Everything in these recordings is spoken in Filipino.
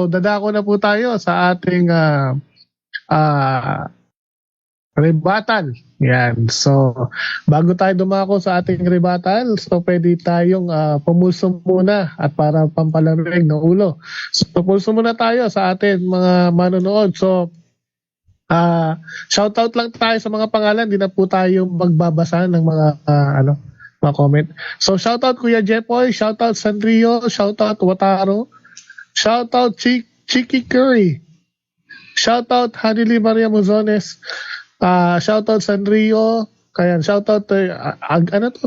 So, dadako na po tayo sa ating rebuttal. Yan. So, bago tayo dumako sa ating rebuttal, so pwede tayong pumulso muna at para pampalamig ng ulo. So, pumulso muna tayo sa ating mga manonood. So, shoutout lang tayo sa mga pangalan. Di na po tayo magbabasa ng mga mga comment. So, shoutout Kuya Jepoy, shoutout Sandrio, shoutout Wataro, shoutout Chiki Curry, shoutout Hanili Maria Mozones, shoutout Sanrio, kaya shoutout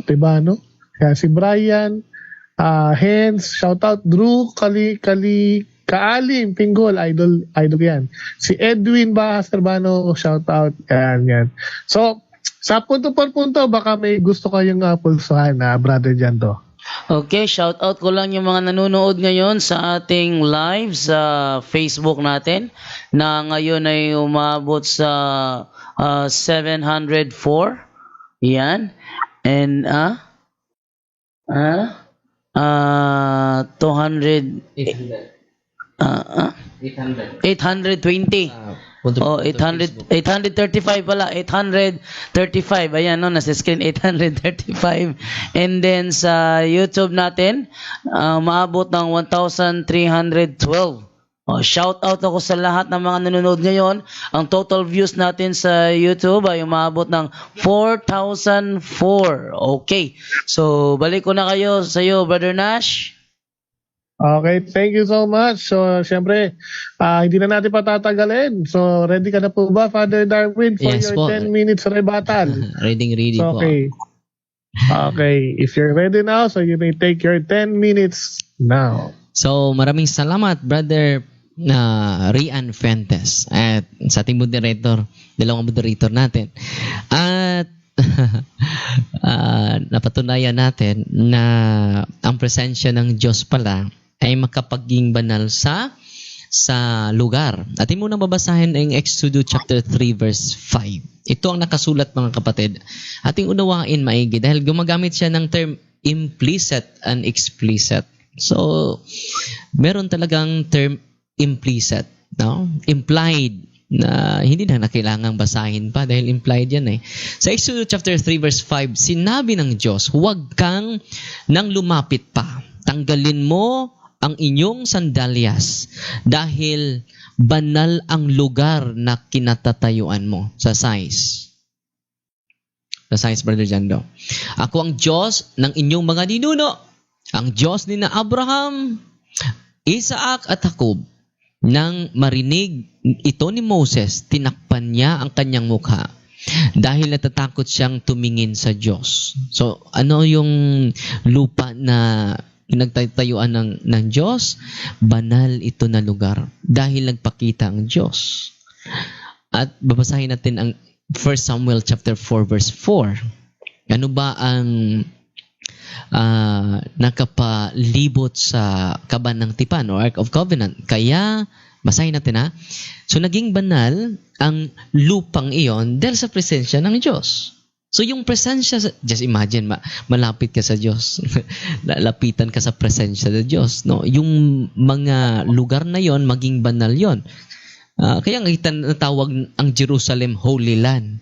Tibano, kaya si Brian, Hens, shoutout Drew Kaalim Pinggol, idol yan. Si Edwin Bahas Carbano, shoutout, yan. So, sa punto por punto, baka may gusto kayong pulsuhan na brother Jando. Okay, shout out ko lang yung mga nanonood ngayon sa ating live sa Facebook natin na ngayon ay umabot sa 704. Yan. And 820. 835 pala. 835. Ayan, no, nasa screen 835. And then sa YouTube natin, maabot ng 1,312. Shout out ako sa lahat ng mga nanonood ngayon. Ang total views natin sa YouTube ay umabot ng 4,004. Okay. So, balik ko na kayo sa iyo, Brother Nash. Okay, thank you so much. So, syempre, hindi na natin patatagalin. So, ready ka na po ba, Father Darwin, for yes, your po. 10 minutes rebuttal? ready so, po. Okay. Okay, if you're ready now, so you may take your 10 minutes now. So, maraming salamat, Brother Rian Fuentes at sa ating moderator, dalawang moderator natin. At napatunayan natin na ang presensya ng Diyos pala ay makapaging banal sa lugar. Atin muna babasahin ang Exodus chapter 3 verse 5. Ito ang nakasulat, mga kapatid. Ating unawain maigi dahil gumagamit siya ng term implicit and explicit. So, meron talagang term implicit, no? Implied na hindi na kailangang basahin pa dahil implied yan eh. Sa Exodus chapter 3 verse 5, sinabi ng Diyos, huwag kang nang lumapit pa. Tanggalin mo ang inyong sandalyas dahil banal ang lugar na kinatatayuan mo. Sa size, Brother Jando. Ako ang Diyos ng inyong mga ninuno, ang Diyos ni na Abraham, Isaac at Jacob. Nang marinig ito ni Moses, tinakpan niya ang kanyang mukha dahil natatakot siyang tumingin sa Diyos. So, ano yung lupa na pinagtatayuan ng Diyos? Banal ito na lugar dahil nagpakita ang Diyos. At babasahin natin ang 1 Samuel chapter 4 verse 4. Ano ba ang nakapalibot sa kaban ng tipan o Ark of Covenant? Kaya, basahin natin ha. So, naging banal ang lupang iyon dahil sa presensya ng Diyos. So, yung presensya, just imagine, malapit ka sa Diyos. Lapitan ka sa presensya ng Diyos. No? Yung mga lugar na yon maging banal yon. Kaya nga natawag ang Jerusalem Holy Land.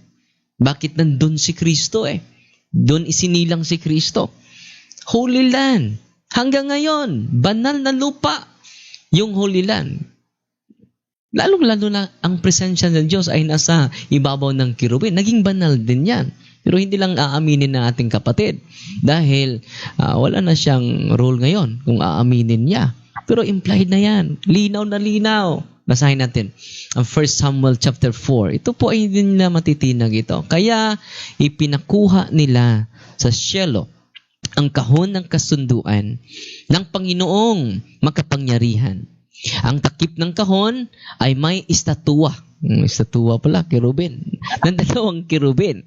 Bakit nandun si Kristo eh? Doon isinilang si Kristo. Holy Land. Hanggang ngayon, banal na lupa yung Holy Land. Lalong-lalo na ang presensya ng Diyos ay nasa ibabaw ng kirubin. Naging banal din yan. Pero hindi lang aaminin ng ating kapatid. Dahil wala na siyang role ngayon kung aaminin niya. Pero implied na yan. Linaw na linaw. Basahin natin ang 1 Samuel chapter 4. Ito po ay hindi nila matitinag ito. Kaya ipinakuha nila sa Shiloh ang kahon ng kasunduan ng Panginoong makapangyarihan. Ang takip ng kahon ay may estatwa. Estatwa pala, kirubin. Ng dalawang kirubin.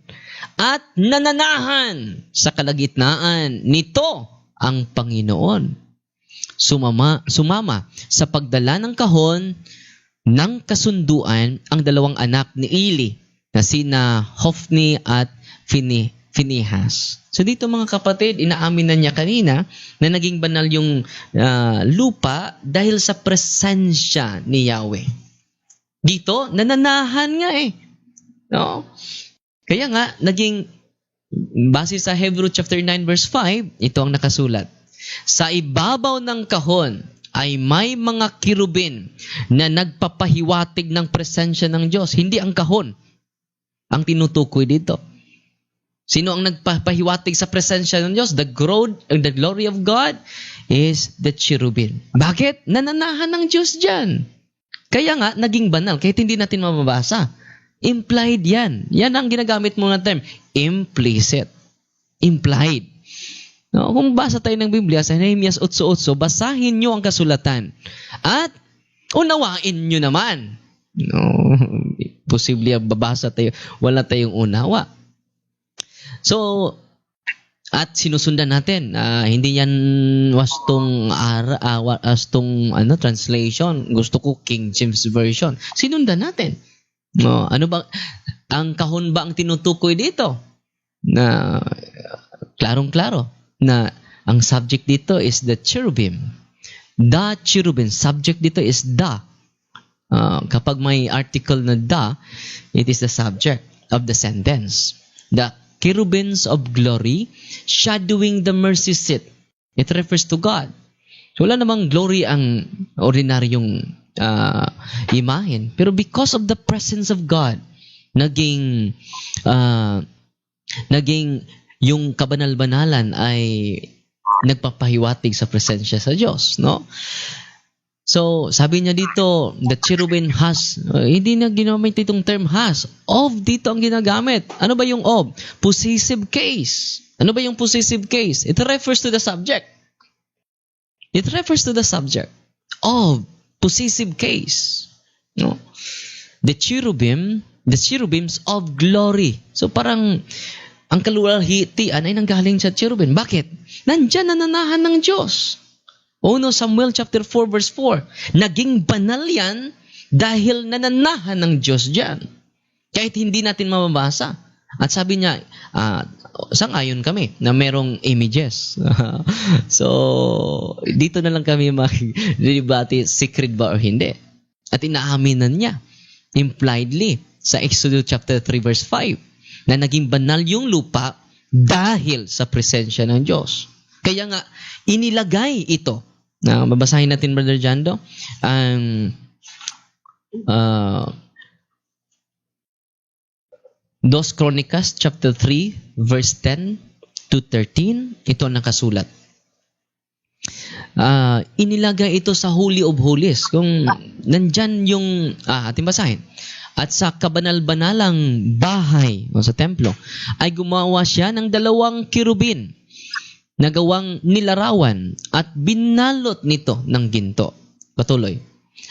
At nananahan sa kalagitnaan nito ang Panginoon. Sumama sa pagdala ng kahon ng kasunduan ang dalawang anak ni Eli na sina Hofni at Phinehas. So dito mga kapatid, inaamin na niya kanina na naging banal yung lupa dahil sa presensya ni Yahweh. Dito, nananahan nga eh. No? Kaya nga, base sa Hebrew chapter 9 verse 5, ito ang nakasulat. Sa ibabaw ng kahon ay may mga kirubin na nagpapahiwatig ng presensya ng Diyos. Hindi ang kahon ang tinutukoy dito. Sino ang nagpapahiwatig sa presensya ng Diyos? The glory of God is the cherubim. Bakit? Nananahan ng Diyos dyan. Kaya nga, naging banal. Kahit hindi natin mababasa. Implied yan. Yan ang ginagamit mo na term. Implicit. Implied. No, kung basa tayo ng Biblia sa Nehemias 8:8, basahin nyo ang kasulatan. At unawain nyo naman. No, posible babasa tayo. Wala tayong unawa. So, at sinusundan natin, hindi yan wastong translation. Gusto ko King James Version. Sinundan natin. No, ano ba ang kahon ba ang tinutukoy dito? Na klarong-klaro na ang subject dito is the cherubim. The cherubim, subject dito is the. Kapag may article na the, it is the subject of the sentence. The cherubims of glory, shadowing the mercy seat. It refers to God. So, wala namang glory ang ordinaryong imahen. Pero because of the presence of God, naging yung kabanal-banalan ay nagpapahiwatig sa presensya sa Diyos, no? So, sabi niya dito, the cherubim has, hindi na ginamit itong term has. Of dito ang ginagamit. Ano ba yung of? Possessive case. Ano ba yung possessive case? It refers to the subject. It refers to the subject. Of, possessive case. No? The cherubims of glory. So, parang, ang kaluwalhatian ay nanggaling sa cherubim. Bakit? Nandyan nananahan ng Diyos. 1 Samuel chapter 4 verse 4. Naging banal yan dahil nananahan ng Diyos dyan. Kahit hindi natin mababasa. At sabi niya, sang-ayon kami na merong images. So, dito na lang kami mag-debate secret ba or hindi. At inaaminan niya, impliedly, sa Exodus chapter 3 verse 5, na naging banal yung lupa dahil sa presensya ng Diyos. Kaya nga, inilagay ito. Na babasahin natin, Brother Jando, ang 2 Chronicles chapter 3 verse 10 to 13. Ito ang nakasulat. Inilagay ito sa Holy of Holies. Kung nandyan yung, ating basahin. At sa kabanal-banalang bahay o sa templo, ay gumawa siya ng 2 kirubin na gawang nilarawan at binalot nito ng ginto. Patuloy.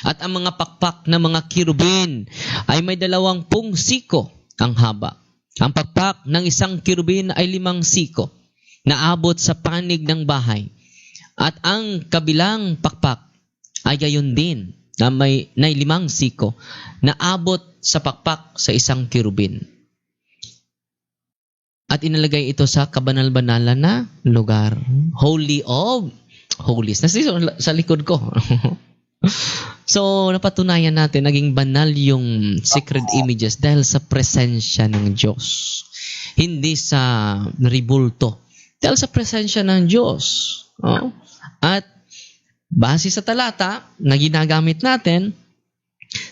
At ang mga pakpak ng mga kirubin ay may 20 siko ang haba. Ang pakpak ng isang kirubin ay 5 siko na abot sa panig ng bahay. At ang kabilang pakpak ay gayon din na may 5 siko na abot sa pakpak sa isang kirubin. At inalagay ito sa kabanal-banalan na lugar. Holy of Holies. Nasa sa likod ko. So, napatunayan natin, naging banal yung sacred images dahil sa presensya ng Diyos. Hindi sa ribulto. Dahil sa presensya ng Diyos. Oh. At base sa talata na ginagamit natin,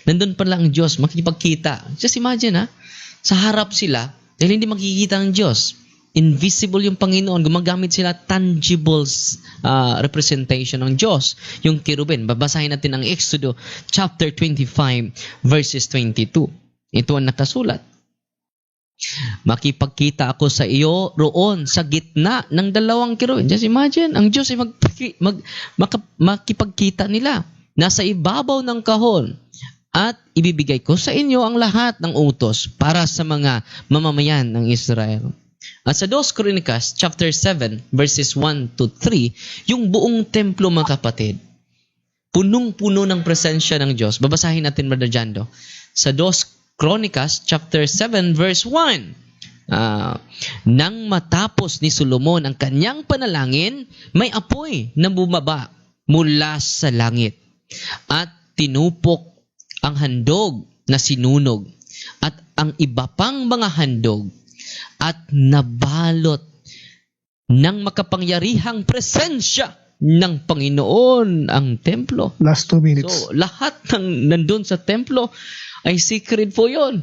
nandun pala ang Diyos, makikipagkita. Just imagine sa harap sila, dahil hindi makikita ang Diyos. Invisible yung Panginoon. Gumagamit sila tangible representation ng Diyos. Yung kirubin. Babasahin natin ang Exodus chapter 25 verses 22. Ito ang nakasulat. Makipagkita ako sa iyo roon sa gitna ng 2 kirubin. Just imagine, ang Diyos ay makipagkita nila. Nasa ibabaw ng kahon. At ibibigay ko sa inyo ang lahat ng utos para sa mga mamamayan ng Israel. At sa 2 Chronicles chapter 7 verses 1 to 3, yung buong templo mga kapatid, punong-puno ng presensya ng Diyos. Babasahin natin, Brother Jando. Sa 2 Chronicles chapter 7 verse 1, Nang matapos ni Solomon ang kanyang panalangin, may apoy na bumaba mula sa langit at tinupok ang handog na sinunog at ang iba pang mga handog at nabalot ng makapangyarihang presensya ng Panginoon ang templo. Last 2 minutes. So, lahat ng nandun sa templo ay secret po yun.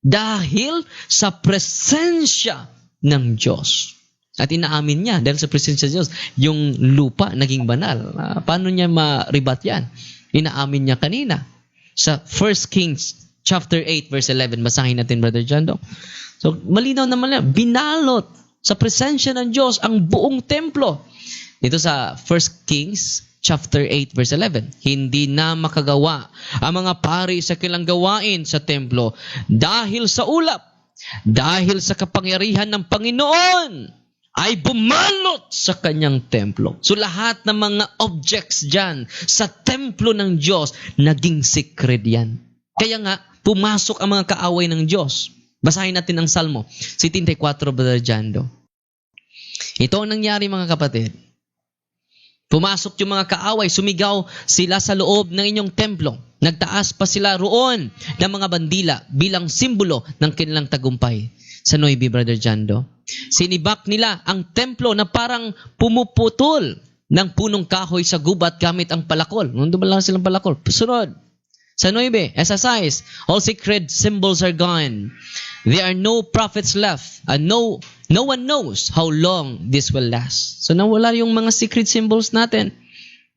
Dahil sa presensya ng Diyos. At inaamin niya, dahil sa presensya ng Diyos, yung lupa naging banal. Paano niya ma-rebat yan? Inaamin niya kanina. Sa 1 Kings chapter 8 verse 11, basahin natin, Brother Jando. So, malinaw naman yan. Binalot sa presensya ng Diyos ang buong templo. Dito sa 1 Kings chapter 8 verse 11, hindi na makagawa ang mga pari sa kanilang gawain sa templo dahil sa ulap, dahil sa kapangyarihan ng Panginoon ay bumalot sa kanyang templo. So lahat ng mga objects dyan sa templo ng Diyos, naging secret yan. Kaya nga, pumasok ang mga kaaway ng Diyos. Basahin natin ang Salmo 74, Brother Jando. Ito ang nangyari, mga kapatid. Pumasok yung mga kaaway, sumigaw sila sa loob ng inyong templo. Nagtaas pa sila roon ng mga bandila bilang simbolo ng kanilang tagumpay. Sa Noybi, Brother Jando, sinibak nila ang templo na parang pumuputol ng punong kahoy sa gubat gamit ang palakol. Nandun ba lang silang palakol? Sunod. Sa 9, exercise, all sacred symbols are gone. There are no prophets left, and no one knows how long this will last. So nawala yung mga secret symbols natin.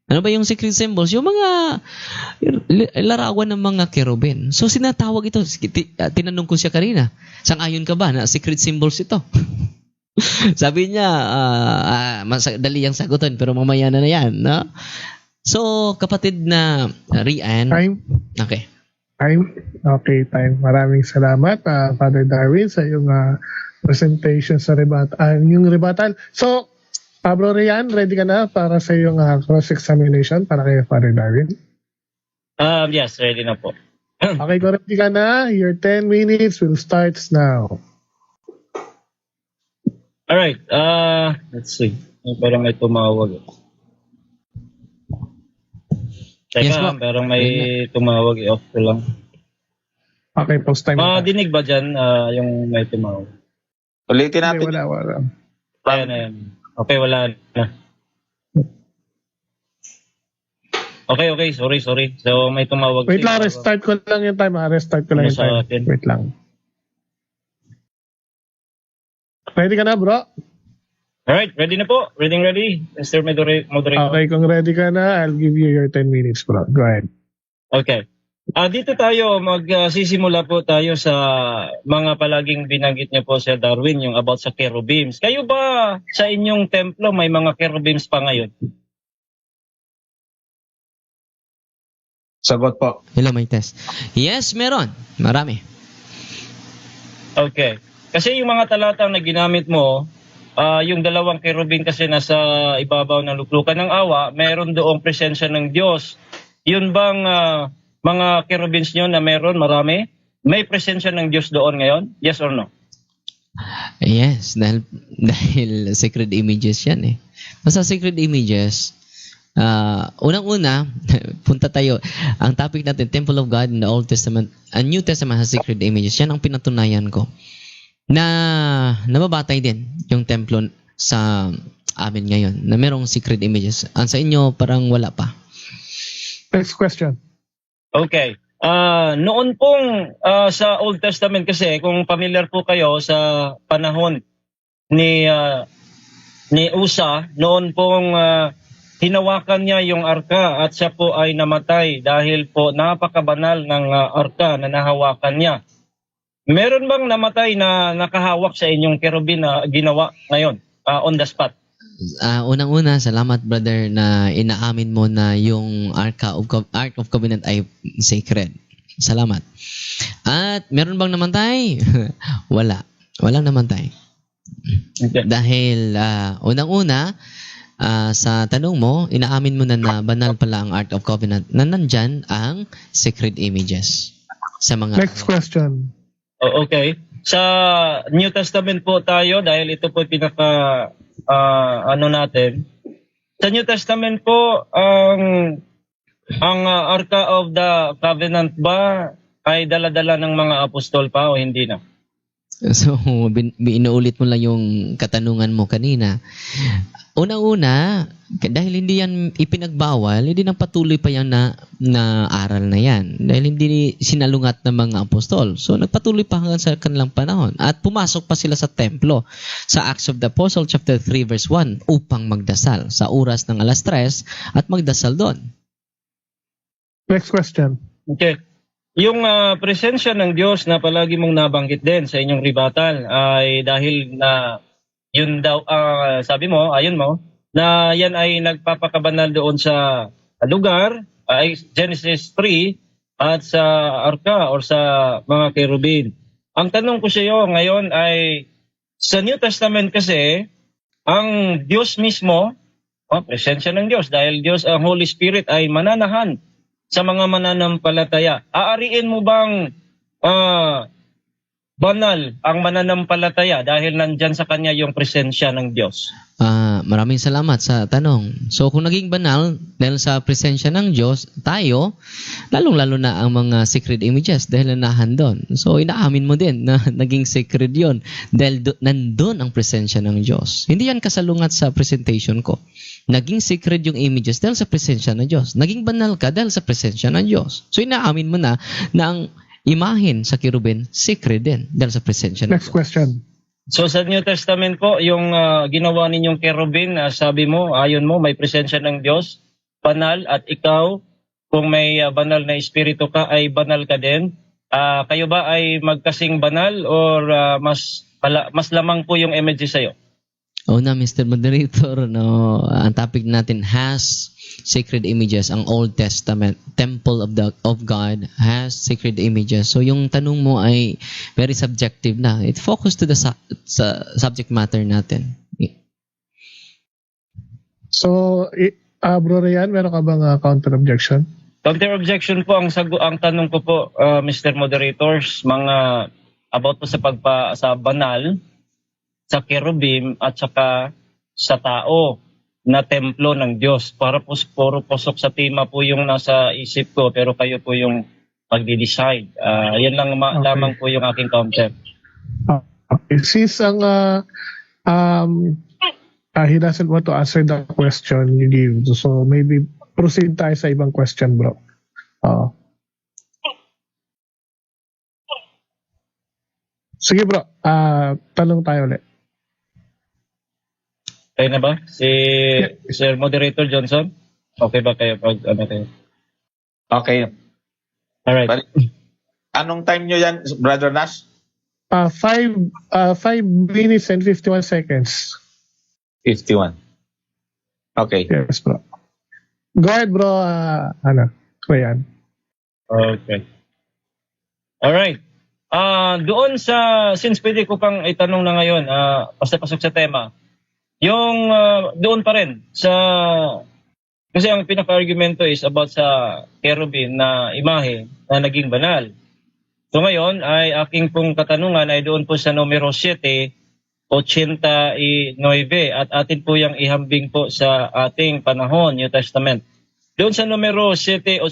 Ano ba yung secret symbols? Yung mga larawan ng mga kerubin. So sinatawag ito, tinanong ko siya kanina, sang-ayon ka ba na secret symbols ito? Sabi niya, dali yung sagutin, pero mamaya na yan. No? So, kapatid na Rian. Time. Okay. Okay, time. Maraming salamat, Father Darwin, sa iyong presentation sa yung rebuttal. So, Bro Rian, ready ka na para sa iyong cross-examination para kay Father Darwin? Yes, ready na po. Okay, kung ready ka na, your 10 minutes will start now. Alright, let's see. Parang may tumawag. Teka, Yes, ma'am. parang may tumawag. I-off ko lang. Okay, post time. Dinig ba dyan yung may tumawag? Ulitin Okay, natin. wala. Ayan. Okay, wala na. Okay. Sorry. So, may tumawag. Wait lang, restart ko lang yung time. Restart ko lang yung Sa time. atin. Wait lang. Ready ka na, bro? Alright, ready na po. Ready. Mr. Moderator. Okay, kung ready ka na, I'll give you your 10 minutes, bro. Go ahead. Okay. Dito tayo, magsisimula po tayo sa mga palaging binanggit niyo po, Sir Darwin, yung about sa cherubims. Kayo ba sa inyong templo may mga cherubims pa ngayon? Sagot po. Hello, may test. Yes, meron. Marami. Okay. Kasi yung mga talatang na ginamit mo, yung dalawang cherubim kasi nasa ibabaw ng luklukan ng awa, meron doong presensya ng Diyos. Yun bang mga cherubims nyo na meron, marami? May presensya ng Diyos doon ngayon? Yes or no? Yes, dahil sacred images yan eh. Basta sacred images, unang-una, punta tayo, ang topic natin, Temple of God in the Old Testament, and New Testament has sacred images. Yan ang pinatunayan ko. Na nababatay din yung templo sa amin ngayon, na merong secret images. Ang sa inyo, parang wala pa. Next question. Okay. Noon pong sa Old Testament kasi, kung familiar po kayo sa panahon ni Usa, noon pong hinawakan niya yung arka at siya po ay namatay dahil po napakabanal ng arka na nahawakan niya. Meron bang namatay na nakahawak sa inyong cherubim na ginawa ngayon on the spot? Unang-una, salamat brother na inaamin mo na yung Ark of Covenant ay sacred. Salamat. At meron bang namatay? Wala. Walang namatay. Okay. Dahil unang-una, sa tanong mo, inaamin mo na banal pala ang Ark of Covenant na nandyan ang sacred images sa mga... Next question. Okay. sa New Testament po tayo dahil ito po pinaka natin. Sa New Testament po ang Arka of the Covenant ba ay dala-dala ng mga apostol pa o hindi na? So, inuulit mo lang yung katanungan mo kanina. Una-una, dahil hindi yan ipinagbawal, hindi nang patuloy pa yan na aral na yan. Dahil hindi sinalungat ng mga apostol. So, nagpatuloy pa hanggang sa kanilang panahon. At pumasok pa sila sa templo sa Acts of the Apostle chapter 3 verse 1 upang magdasal sa oras ng alas 3 at magdasal doon. Next question. Okay. Yung presensya ng Diyos na palagi mong nabanggit din sa inyong rebuttal ay dahil na yun daw, sabi mo, ayon mo, na yan ay nagpapakabanal doon sa lugar, ay Genesis 3 at sa arka or sa mga kerubin. Ang tanong ko sa iyo ngayon ay sa New Testament kasi, ang Diyos mismo, presensya ng Diyos, dahil Diyos, ang Holy Spirit ay mananahan sa mga mananampalataya. Aariin mo bang banal ang mananampalataya dahil nandyan sa kanya yung presensya ng Diyos? Maraming salamat sa tanong. So kung naging banal dahil sa presensya ng Diyos, tayo, lalong-lalo na ang mga sacred images dahil nanahan doon. So inaamin mo din na naging sacred yon dahil nandun ang presensya ng Diyos. Hindi yan kasalungat sa presentation ko. Naging sacred yung images dahil sa presensya ng Diyos. Naging banal ka dahil sa presensya ng Diyos. So inaamin mo na ang imahin sa kirubin, sacred din dahil sa presensya ng Next Diyos. question. So sa New Testament po, yung ginawa ninyong kerubin, sabi mo, ayon mo, may presensya ng Diyos, banal, at ikaw, kung may banal na espiritu ka, ay banal ka din. Kayo ba ay magkasing banal or mas lamang po yung images sa'yo? Na Mr. Moderator, ang topic natin has sacred images. Ang Old Testament, Temple of God has sacred images. So yung tanong mo ay very subjective na. It focus to the subject matter natin. So, Bro Ryan, meron ka bang counter objection? Counter objection po, ang tanong ko po, Mr. Moderators, mga about po sa banal, sa kerubim at saka sa tao na templo ng Diyos. Para po puro posok sa tema po yung nasa isip ko, pero kayo po yung magde-decide. Yan lang lamang po yung aking counter. Since he doesn't want to answer the question you give, so maybe proceed tayo sa ibang question, bro. Sige, bro. Tanong tayo ulit. Kayo na ba? Sir Moderator Johnson? Okay ba kayo pag kayo? Okay. Alright. Anong time nyo yan, Brother Nash? 5 minutes and 51 seconds. 51. Okay. Yes, bro. Go ahead, bro. Ryan. Okay. Alright. Doon since pwede ko pang itanong na ngayon, basta pasok sa tema, yung doon pa rin kasi ang pinaka-argumento is about sa kerubin na imahe na naging banal. So ngayon ay aking pong katanungan ay doon po sa numero 7:89 at atin po yung ihambing po sa ating panahon, New Testament. Doon sa numero 7:89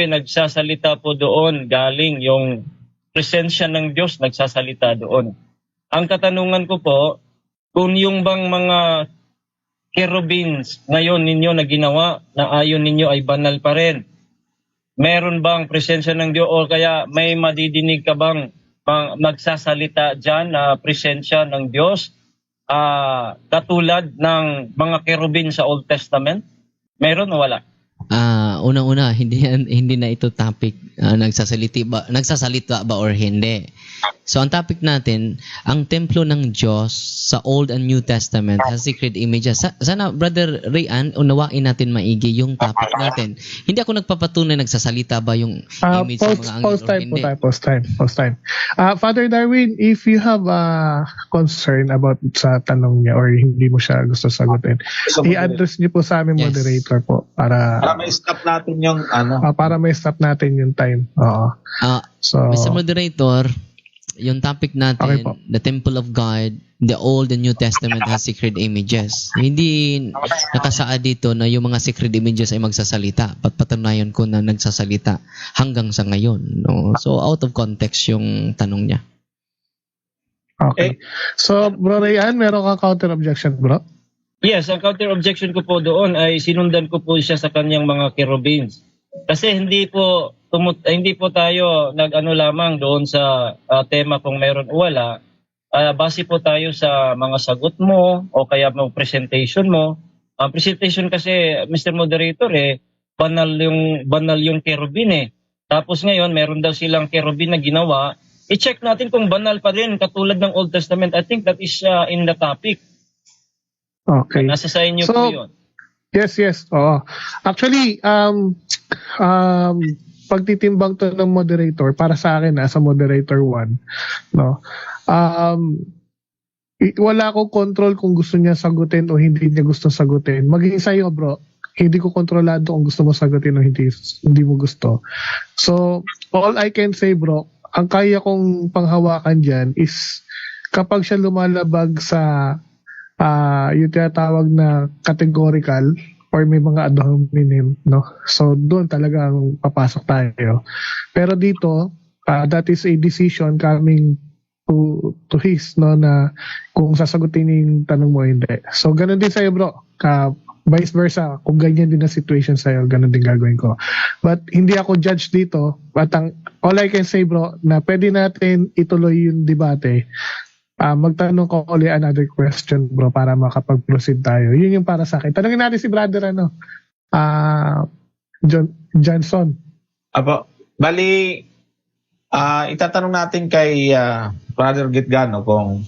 nagsasalita po doon galing yung presensya ng Diyos nagsasalita doon. Ang katanungan ko po, kung yung bang mga cherubins ngayon ninyo na ginawa na ayon ninyo ay banal pa rin, meron bang presensya ng Diyos o kaya may madidinig ka bang magsasalita dyan na presensya ng Diyos katulad ng mga cherubin sa Old Testament? Meron o wala? Unang-una, hindi na ito topic nagsasalita ba or hindi. So ang topic natin, ang templo ng Diyos sa Old and New Testament has sacred images. Sana Brother Rayan, unawain natin maigi yung topic natin. Hindi ako nagpapatunay nagsasalita ba yung image ng mga anghel or hindi. Post time. Father Darwin, if you have a concern about sa tanong niya or hindi mo siya gusto sagutin, i-address niyo po sa aming moderator po para may stop natin yung para may stop natin yung time. So, Mr. Moderator, yung topic Okay natin, po. the temple of God, the Old and New Testament has sacred images. Hindi nakasaad dito na yung mga sacred images ay magsasalita. Patunayan ko na nagsasalita hanggang sa ngayon. No? So, out of context yung tanong niya. Okay. So, Bro Rayan, meron kang counter objection, bro? Yes, ang counter objection ko po doon ay sinundan ko po siya sa kanyang mga cherubins. Kasi hindi po tayo nag-ano lamang doon sa tema kung meron o wala. Base po tayo sa mga sagot mo o kaya mga presentation mo. Ang presentation kasi, Mr. Moderator, banal yung cherubin eh. Tapos ngayon, meron daw silang cherubin na ginawa. I-check natin kung banal pa rin katulad ng Old Testament. I think that is in the topic. Okay. Nasa sa inyo So, po yun. Yes. Oo. Actually, pagtitimbang to ng moderator, para sa akin, sa moderator 1, no? Wala akong control kung gusto niya sagutin o hindi niya gusto sagutin. Maging sa'yo, bro. Hindi ko kontrolado kung gusto mo sagutin o hindi mo gusto. So, all I can say, bro, ang kaya kong panghawakan dyan is kapag siya lumalabag sa yung tinatawag na categorical or may mga ad hominem, no? So, doon talagang papasok tayo. Pero dito, that is a decision coming to his, no, na kung sasagutin yung tanong mo, hindi. So, ganun din sa'yo, bro. Vice versa, kung ganyan din ang situation sa'yo, ganun din gagawin ko. But, hindi ako judge dito. But, all I can say, bro, na pwede natin ituloy yung debate. Magtanong ko ulit another question, bro, para makapag-proceed tayo. Yun yung para sa akin. Tanungin natin si brother, Johnson. Apo, bali, itatanong natin kay Brother Gitgano kung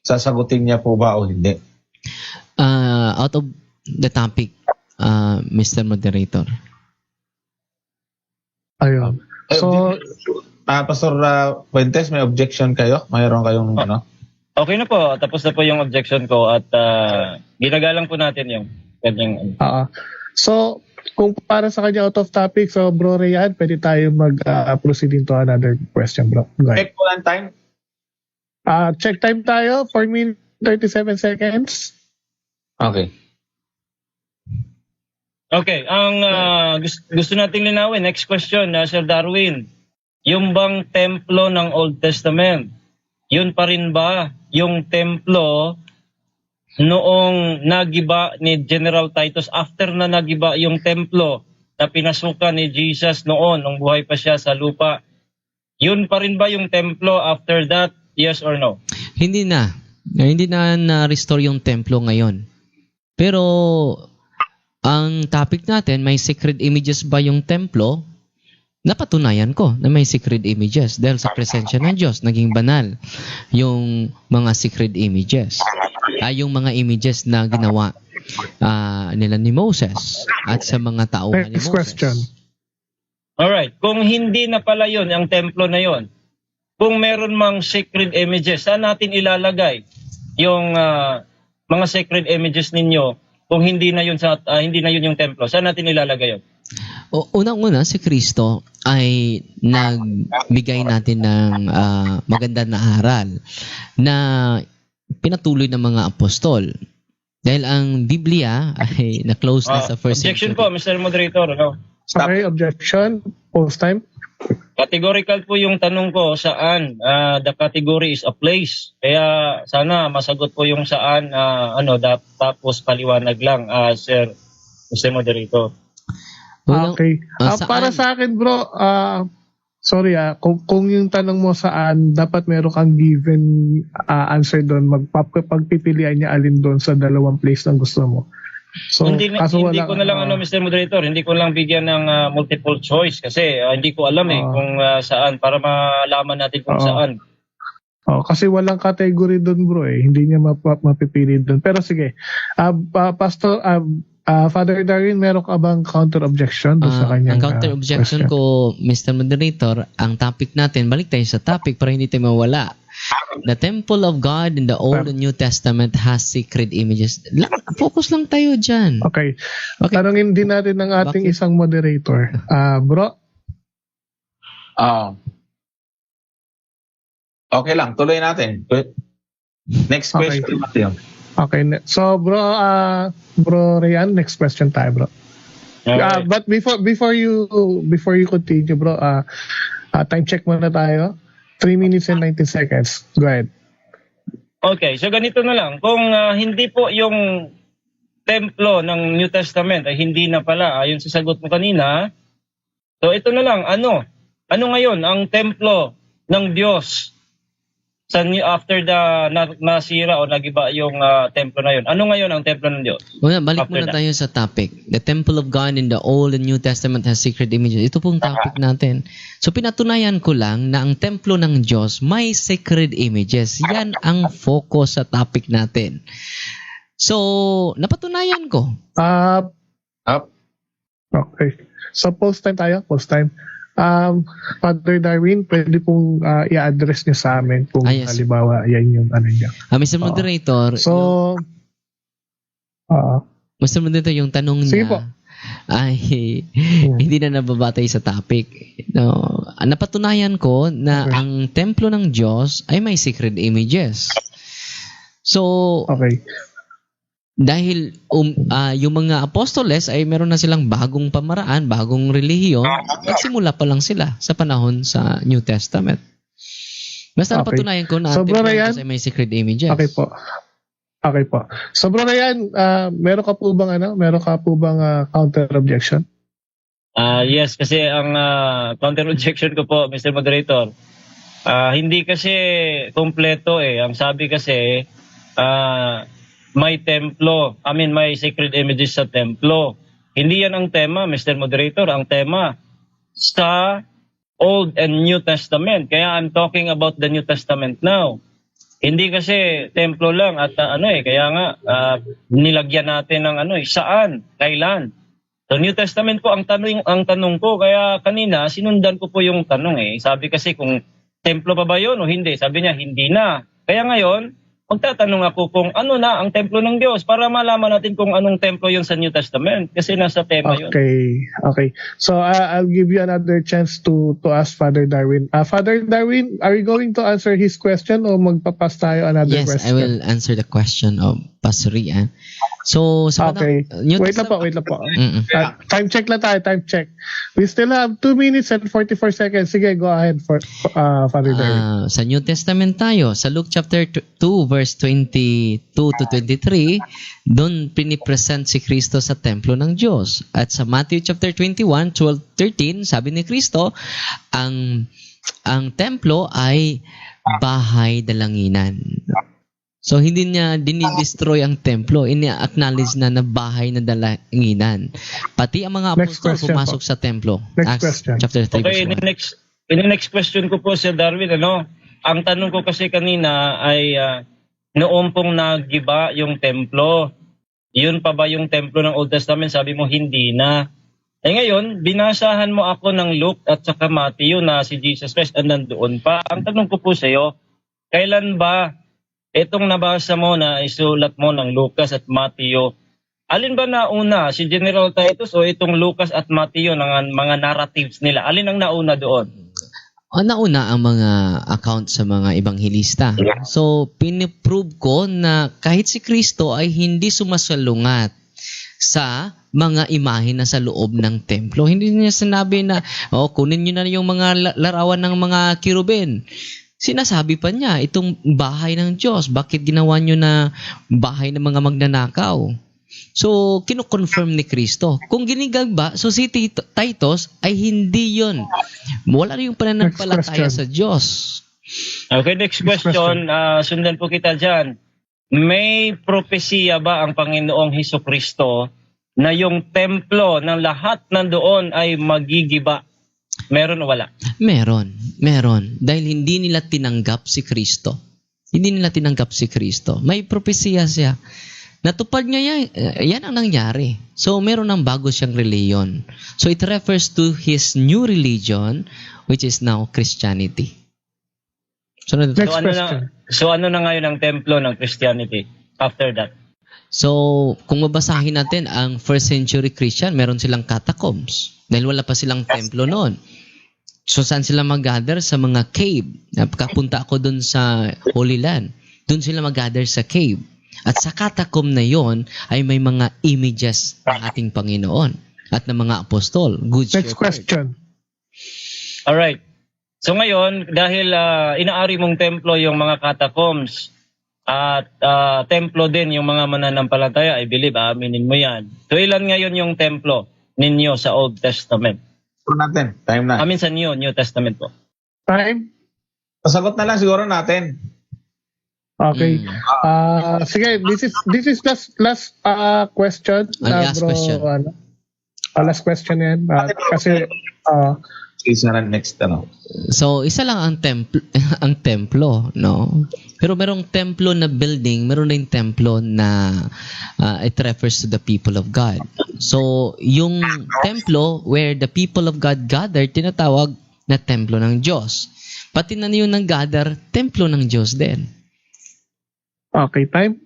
sasagutin niya po ba o hindi. Out of the topic, Mr. Moderator. Ayun. So, Pastor Fuentes, may objection kayo? Mayroon kayong ano? Okay na po. Tapos na po yung objection ko at ginagalang po natin yung kanyang... So, kung para sa kanya out of topic, so bro Rayan, pwede tayo mag-proceed into another question, bro. Go ahead. Check po ang time. Check time tayo, 4 minutes, 37 seconds. Okay. Okay, ang gusto nating linawin, next question, Sir Darwin. Yung bang templo ng Old Testament, yun pa rin ba yung templo noong nagiba ni General Titus after na nagiba yung templo na pinasukan ni Jesus noon nung buhay pa siya sa lupa? Yun pa rin ba yung templo after that? Yes or no? Hindi na. Hindi na na-restore yung templo ngayon. Pero, ang topic natin, may sacred images ba yung templo? Napatunayan ko na may sacred images dahil sa presensya ng Diyos, naging banal yung mga sacred images. Yung mga images na ginawa nila ni Moses at sa mga tauhan ni Next Moses. question. Alright, kung hindi na pala yun, ang templo na yun, kung meron mang sacred images, saan natin ilalagay yung mga sacred images ninyo? Kung hindi na yun yung templo, saan natin ilalagay yun? Unang-una, si Kristo ay nagbigay natin ng maganda na aral na pinatuloy ng mga apostol. Dahil ang Biblia ay na-close na sa first objection century. po, Mr. Moderator. No? Okay, objection. Post time. Categorical po yung tanong ko, saan? The category is a place. Kaya sana masagot po yung saan, tapos paliwanag lang, Sir Mr. Moderator. Okay. Para sa akin, bro, sorry kung yung tanong mo saan, dapat meron kang given answer doon. Pagpipilian niya alin doon sa dalawang place na gusto mo. So, hindi ko na lang Mr. Moderator, hindi ko lang bigyan ng multiple choice kasi hindi ko alam kung saan para malaman natin kung saan. Kasi walang category doon, bro, Hindi niya mapipili doon. Pero sige. Pastor Father Darwin, meron ka bang counter objection doon sa kanyang ang counter objection ko, Mr. Moderator, ang topic natin, balik tayo sa topic para hindi tayo mawala. The temple of God in the Old and New Testament has sacred images. Focus lang tayo dyan. Okay. Tanungin din natin ng ating isang moderator. Bro? Okay lang, tuloy natin. Next Okay. question natin. Okay. So bro Ryan, next question tayo, bro. Alright. But before you continue, bro, time check muna tayo. 3 minutes and 19 seconds. Go ahead. Okay, so ganito na lang. Kung hindi po yung templo ng New Testament ay hindi na pala, ayon sa sagot mo kanina, so ito na lang, ano ngayon ang templo ng Diyos after nasira o nagiba yung templo na yun? Ano ngayon ang templo ng Diyos? Well, balik After muna that. tayo sa topic. The temple of God in the Old and New Testament has sacred images. Ito pong topic natin. So pinatunayan ko lang na ang templo ng Diyos may sacred images. Yan ang focus sa topic natin. So, napatunayan ko. Up. Okay. So post time tayo, post time. Father Darwin, pwede pong i-address niyo sa amin kung Yes. halimbawa yan yung ano niya. Mr. Moderator, So, Mr. Moderator, yung tanong Sige niya po. ay hindi na nababatay sa topic. No, napatunayan ko na Okay. ang templo ng Diyos ay may sacred images. So, okay. dahil yung mga apostoles ay meron na silang bagong pamaraan, bagong relihiyon, nagsimula pa lang sila sa panahon sa New Testament. Basta Okay. napatunayan ko na So, ang Bro templo ng Ryan? Diyos ay may sacred images. Okay po. Okay po. So bro Ryan, meron ka po bang counter objection? Yes, kasi ang counter objection ko po, Mr. Moderator, hindi kasi kompleto eh. Ang sabi kasi, may templo, may sacred images sa templo. Hindi yan ang tema, Mr. Moderator. Ang tema sa Old and New Testament. Kaya I'm talking about the New Testament now. Hindi kasi templo lang at kaya nga nilagyan natin ng saan, kailan. So New Testament po ang tanong ko, kaya kanina sinundan ko po yung tanong eh. Sabi kasi kung templo pa ba yun o hindi? Sabi niya hindi na. Kaya ngayon, magtatanong ako kung ano na ang templo ng Diyos para malaman natin kung anong templo yun sa New Testament kasi nasa tema yun. Okay. So I'll give you another chance to ask Father Darwin. Father Darwin, are you going to answer his question o magpapas tayo another Yes, question? I will answer the question of Pastor Rian. So, sa Okay. New Wait lang Testament- po. Mm-mm. Time check lang tayo, time check. We still have 2 minutes and 44 seconds. Sige, go ahead for Father Darwin. Sa New Testament tayo, sa Luke chapter 2 verse 22 to 23, doon pinipresent si Kristo sa templo ng Diyos. At sa Matthew chapter 21, 12-13, sabi ni Kristo, ang templo ay bahay dalanginan. So, hindi niya dinidestroy ang templo. Ini-acknowledge na bahay na dalanginan. Pati ang mga Next apostol question pumasok po. sa templo. Next Acts question. chapter 3 Okay, verse 1. next question ko po Sir Darwin, ang tanong ko kasi kanina ay noon pong nagiba yung templo. Yun pa ba yung templo ng Old Testament? Sabi mo hindi na. Ngayon, binasahan mo ako ng Luke at saka Matthew na si Jesus Christ nandoon pa. Ang tanong ko po sa iyo, kailan ba itong nabasa mo na isulat mo ng Lucas at Matthew, alin ba nauna, si General Titus o itong Lucas at Matthew ng mga narratives nila? Alin ang nauna doon? Nauna ang mga account sa mga ebanghilista. So, piniprove ko na kahit si Kristo ay hindi sumasalungat sa mga imahe na sa loob ng templo. Hindi niya sinabi na, kunin niyo na yung mga larawan ng mga kirubin. Sinasabi pa niya, itong bahay ng Diyos, bakit ginawa niyo na bahay ng mga magnanakaw? So, kino-confirm ni Kristo. Kung ginigagba, so si Titus ay hindi yun. Wala rin yung pananampalataya Next sa Diyos. Okay, next question. Sundan po kita dyan. May propesiya ba ang Panginoong Hesukristo na yung templo ng lahat nandoon ay magigiba? Meron o wala? Meron. Dahil hindi nila tinanggap si Kristo. May propesya siya. Natupad niya yan ang nangyari. So, meron ng bago siyang reliyon. So, it refers to his new religion, which is now Christianity. So, Next So question. ano na ngayon ang templo ng Christianity after that? So, kung mabasahin natin ang first century Christian, meron silang catacombs. Dahil wala pa silang templo noon. So saan sila mag-gather? Sa mga cave. Kapunta ako dun sa Holy Land. Dun sila mag-gather sa cave. At sa catacomb na yon ay may mga images ng ating Panginoon at ng mga apostol. Good Next shepherd. question. Alright. So ngayon, dahil inaari mong templo yung mga catacombs at templo din yung mga mananampalataya, I believe, aminin mo yan. So ilan ngayon yung templo ninyo sa Old Testament? Siguro natin. Time na. Sa New Testament po. Time? Sagot na lang siguro natin. Okay. Sige, this is last question. Last bro, question. Last question yan. Kasi, Is na next, ano. So, isa lang ang ang templo, no? Pero merong templo na building, meron din templo na it refers to the people of God. So, yung templo where the people of God gather, tinatawag na templo ng Diyos. Pati na yun ng gather, templo ng Diyos din. okay, time.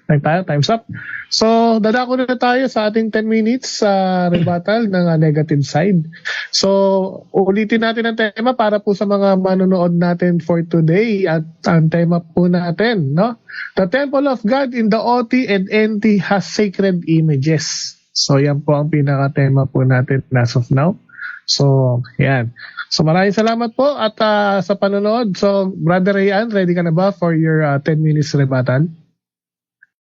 Time's up. So, dadako na tayo sa ating 10 minutes sa rebuttal ng negative side. So, ulitin natin ang tema para po sa mga manonood natin for today. At ang tema po natin, no? The temple of God in the OT and NT has sacred images. So, yan po ang pinaka-tema po natin as of now. So, yan. So, maraming salamat po at sa panonood. So, Brother Rayan, ready ka na ba for your 10 minutes rebuttal?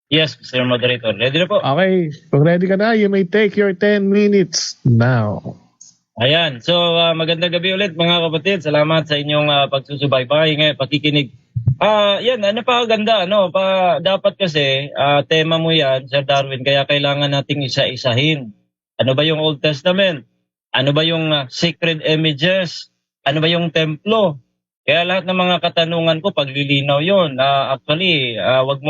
Yes, Sir Moderator. Ready na po. Okay, kung ready ka na, you may take your 10 minutes now. Ayan. So, magandang gabi ulit mga kapatid. Salamat sa inyong pagsusubaybay, pakikinig. Yan, napakaganda. Dapat kasi, tema mo yan, Sir Darwin, kaya kailangan nating isa-isahin. Ano ba yung Old Testament? Ano ba yung sacred images? Ano ba yung templo? Kaya lahat ng mga katanungan ko, paglilinaw yun. Actually, wag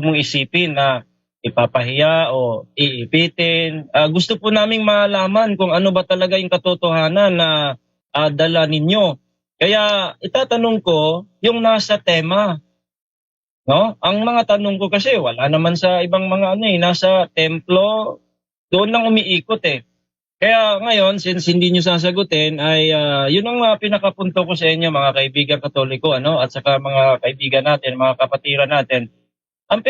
mong isipin na ipapahiya o iipitin. Gusto po naming malaman kung ano ba talaga yung katotohanan na dala ninyo. Kaya itatanong ko yung nasa tema. No? Ang mga tanong ko kasi wala naman sa ibang mga nasa templo, doon lang umiikot eh. Kaya ngayon, since hindi nyo sasagutin, ay yun ang pinakapunto ko sa inyo mga kaibigan Katoliko, at saka mga kaibigan natin, mga kapatiran natin. Ang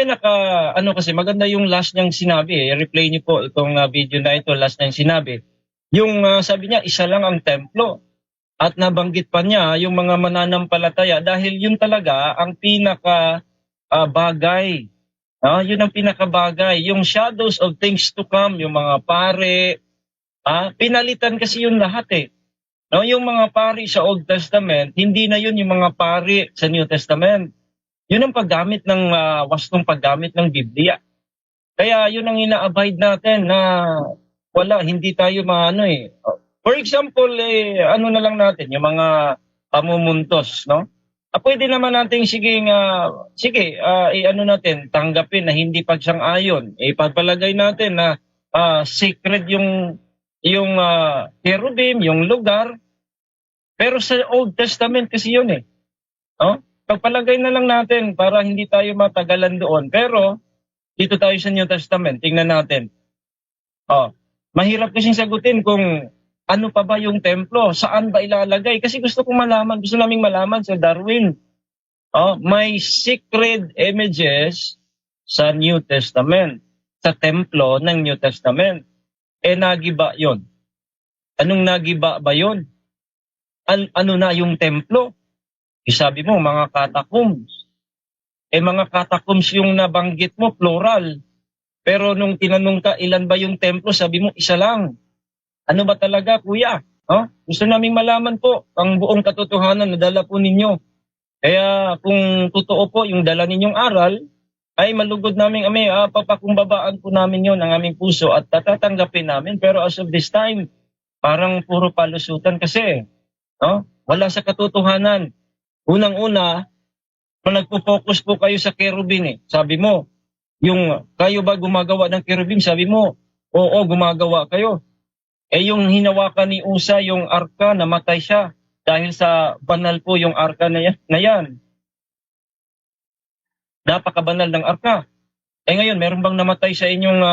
kasi maganda yung last niyang sinabi, replay niyo po itong video na ito, last niyang sinabi. Yung sabi niya, isa lang ang templo. At nabanggit pa niya yung mga mananampalataya dahil yun talaga ang pinaka bagay. Yun ang pinakabagay. Yung shadows of things to come, yung mga pare, pinalitan kasi yun lahat eh. Yung mga pari sa Old Testament, hindi na yun yung mga pari sa New Testament. Yun ang paggamit ng wastong paggamit ng Biblia. Kaya yun ang ina-abide natin na hindi tayo For example, na lang natin, yung mga pamumuntos, no? Pwede naman natin tanggapin na hindi pagsang-ayon. Ipagpalagay natin na sacred yung cherubim, yung lugar. Pero sa Old Testament kasi yun eh. Pagpalagay na lang natin para hindi tayo matagalan doon. Pero dito tayo sa New Testament, tingnan natin. Mahirap kasing sagutin kung ano pa ba yung templo, saan ba ilalagay? Kasi gusto naming malaman, Sir Darwin. May sacred images sa New Testament, sa templo ng New Testament. Nagiba yon. Anong nagiba ba yon? Ano na yung templo? Sabi mo, mga catacombs. Mga catacombs yung nabanggit mo, plural. Pero nung tinanong ka, ilan ba yung templo? Sabi mo, isa lang. Ano ba talaga, kuya? Gusto naming malaman po ang buong katotohanan na dala po ninyo. Kaya kung totoo po yung dala ninyong aral, ay malugod namin papakumbabaan po namin yon ang aming puso at tatatanggapin namin. Pero as of this time, parang puro palusutan kasi. Wala sa katotohanan. Unang-una, kung nagpo-focus po kayo sa cherubim sabi mo, kayo ba gumagawa ng cherubim? Sabi mo, oo, gumagawa kayo. Yung hinawakan ni Usa, yung arka, namatay siya dahil sa banal po yung arka na yan. Napakabanal ng arka. Ngayon, meron bang namatay sa inyong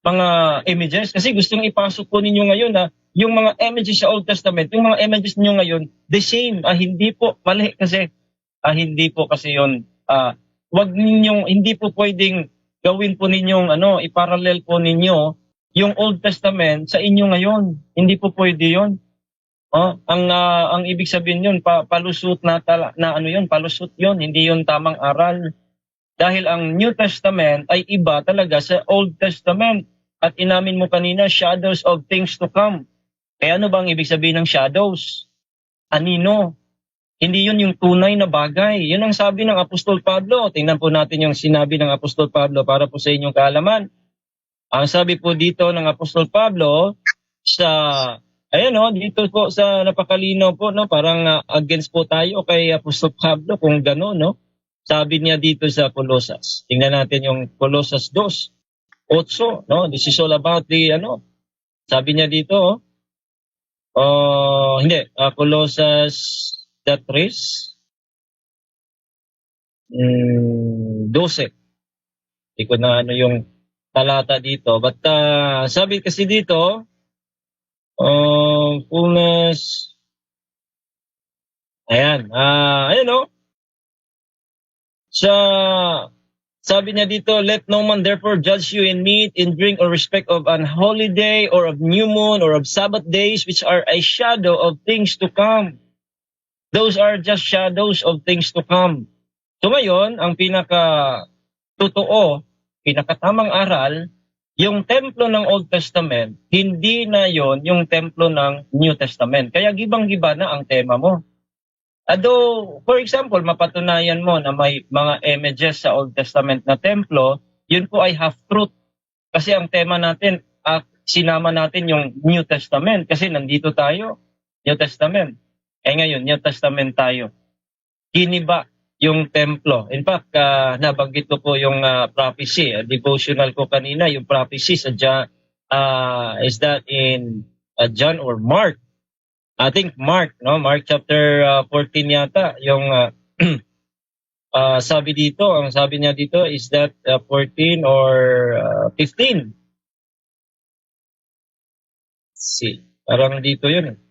mga images kasi gustong ipasok po ninyo ngayon na yung mga images sa Old Testament, yung mga images niyo ngayon, the same. Hindi po, mali kasi. Hindi po kasi yun. Wag ninyong, hindi po pwedeng gawin po ninyong, iparallel po ninyo yung Old Testament sa inyo ngayon. Hindi po pwede yun. Ang ibig sabihin yun, palusot palusot yun, hindi yun tamang aral. Dahil ang New Testament ay iba talaga sa Old Testament. At inamin mo kanina, shadows of things to come. Kaya ano ba ang ibig sabihin ng shadows? Anino? Hindi yun yung tunay na bagay. Yun ang sabi ng Apostol Pablo. Tingnan po natin yung sinabi ng Apostol Pablo para po sa inyong kaalaman. Ang sabi po dito ng Apostol Pablo dito po sa napakalino po, parang against po tayo kay Apostol Pablo kung gano'n, Sabi niya dito sa Colosas. Tingnan natin yung Colosas 2:8, This is all about the, sabi niya dito, Colosas 3:12. Hindi ko na yung talata dito. But sabi kasi dito, fullness, sabi niya dito, let no man therefore judge you in meat, in drink, or respect of an holy day, or of new moon, or of Sabbath days, which are a shadow of things to come. Those are just shadows of things to come. So ngayon, ang pinakatamang aral, yung templo ng Old Testament, hindi na yon yung templo ng New Testament. Kaya gibang-giba na ang tema mo. For example, mapatunayan mo na may mga images sa Old Testament na templo, yun po ay half-truth. Kasi ang tema natin, sinama natin yung New Testament kasi nandito tayo, New Testament. Ngayon, New Testament tayo. Giniba yung templo. In fact, nabanggit ko po yung prophecy, devotional ko kanina, yung prophecy sa is that in John or Mark? I think Mark, Mark chapter 14 yata, yung ang sabi niya dito is that 14 or 15. See, parang dito yun.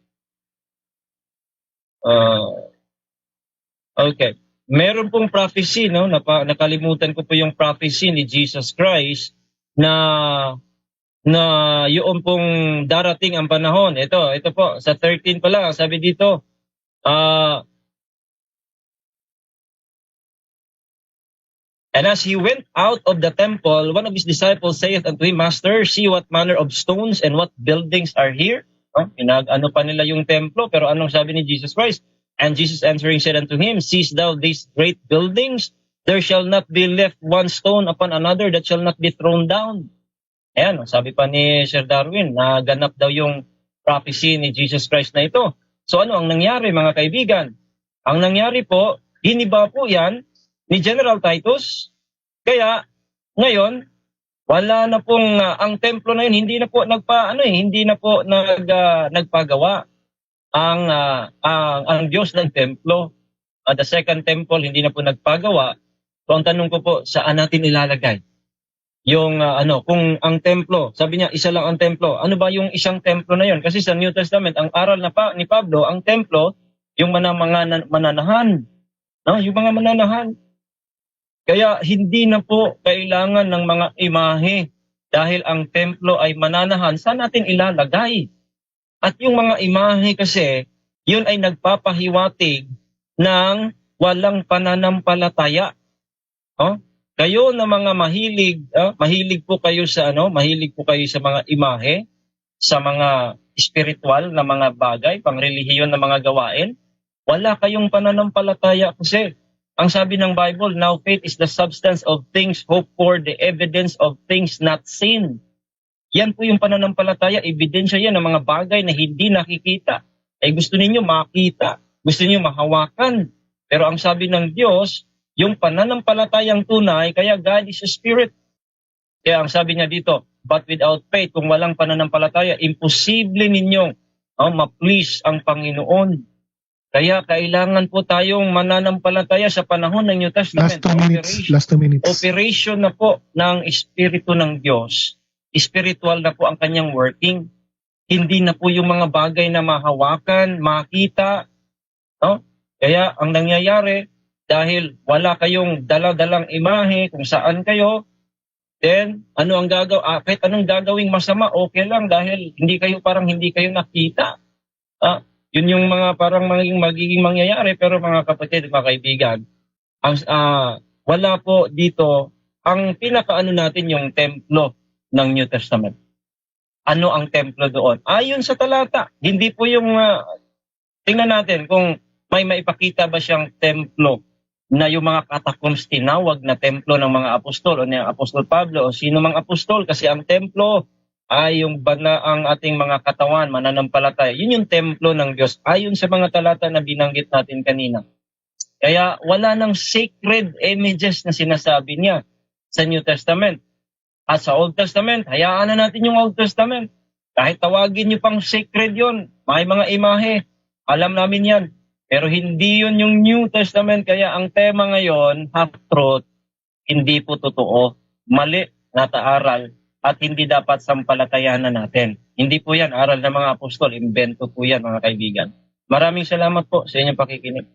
Okay. Meron pong prophecy, nakalimutan ko po yung prophecy ni Jesus Christ na yun pong darating ang panahon. Ito po, sa 13 pa lang, sabi dito, and as he went out of the temple, one of his disciples saith unto him, Master, see what manner of stones and what buildings are here. Pinag-ano pa nila yung templo, pero anong sabi ni Jesus Christ? And Jesus answering said unto him, seest thou these great buildings? There shall not be left one stone upon another that shall not be thrown down. Ayan, sabi pa ni Sir Darwin, naganap daw yung prophecy ni Jesus Christ na ito. So ano ang nangyari, mga kaibigan? Ang nangyari po, hiniba po yan ni General Titus. Kaya ngayon, wala na pong ang templo na yun, hindi na po nagpagawa ang Diyos ng templo. The second temple hindi na po nagpagawa. So ang tanong ko po, saan natin ilalagay yung kung ang templo, sabi niya isa lang ang templo. Ano ba yung isang templo na yun? Kasi sa New Testament, ang aral ni Pablo, ang templo, yung mga mananahan. Yung mga mananahan. Kaya hindi na po kailangan ng mga imahe dahil ang templo ay mananahan. Saan natin ilalagay? At yung mga imahe kasi, yun ay nagpapahiwatig ng walang pananampalataya. Kayo na mga mahilig po kayo sa mga imahe, sa mga spiritual na mga bagay, pangrelihiyon na mga gawain. Wala kayong pananampalataya kasi. Ang sabi ng Bible, now faith is the substance of things hoped for, the evidence of things not seen. Yan po yung pananampalataya, ebidensya yan ng mga bagay na hindi nakikita. Gusto ninyo makita, gusto ninyo mahawakan. Pero ang sabi ng Diyos, yung pananampalatayang tunay, kaya God is a spirit. Kaya ang sabi niya dito, but without faith, kung walang pananampalataya, imposible ninyong ma-please ang Panginoon. Kaya kailangan po tayong mananampalataya sa panahon ng New Testament. Last 2 minutes. Operation na po ng Espiritu ng Diyos spiritual na po ang kanyang working. Hindi na po yung mga bagay na mahawakan, makita. No? Kaya ang nangyayari, dahil wala kayong dala-dalang imahe kung saan kayo, then ano ang kahit anong gagawing masama, okay lang dahil hindi kayo nakita. Yun yung mga parang magiging mangyayari. Pero mga kapatid, mga kaibigan, wala po dito, ang pinakaano natin yung templo ng New Testament. Ano ang templo doon? Ayon sa talata, hindi po yung, tingnan natin kung may maipakita ba siyang templo na yung mga catacombs tinawag na templo ng mga apostol o ni Apostol Pablo o sino mang apostol, kasi ang templo ay yung ang ating mga katawan, mananampalataya. Yun yung templo ng Diyos ayon sa mga talata na binanggit natin kanina. Kaya wala nang sacred images na sinasabi niya sa New Testament. At sa Old Testament, hayaan na natin yung Old Testament. Kahit tawagin niyo pang sacred yun, may mga imahe, alam namin yan. Pero hindi yun yung New Testament. Kaya ang tema ngayon, half-truth, hindi po totoo. Mali na taaral at hindi dapat sampalatayanan natin. Hindi po yan aral ng mga apostol. Invento po yan, mga kaibigan. Maraming salamat po sa inyong pakikinig.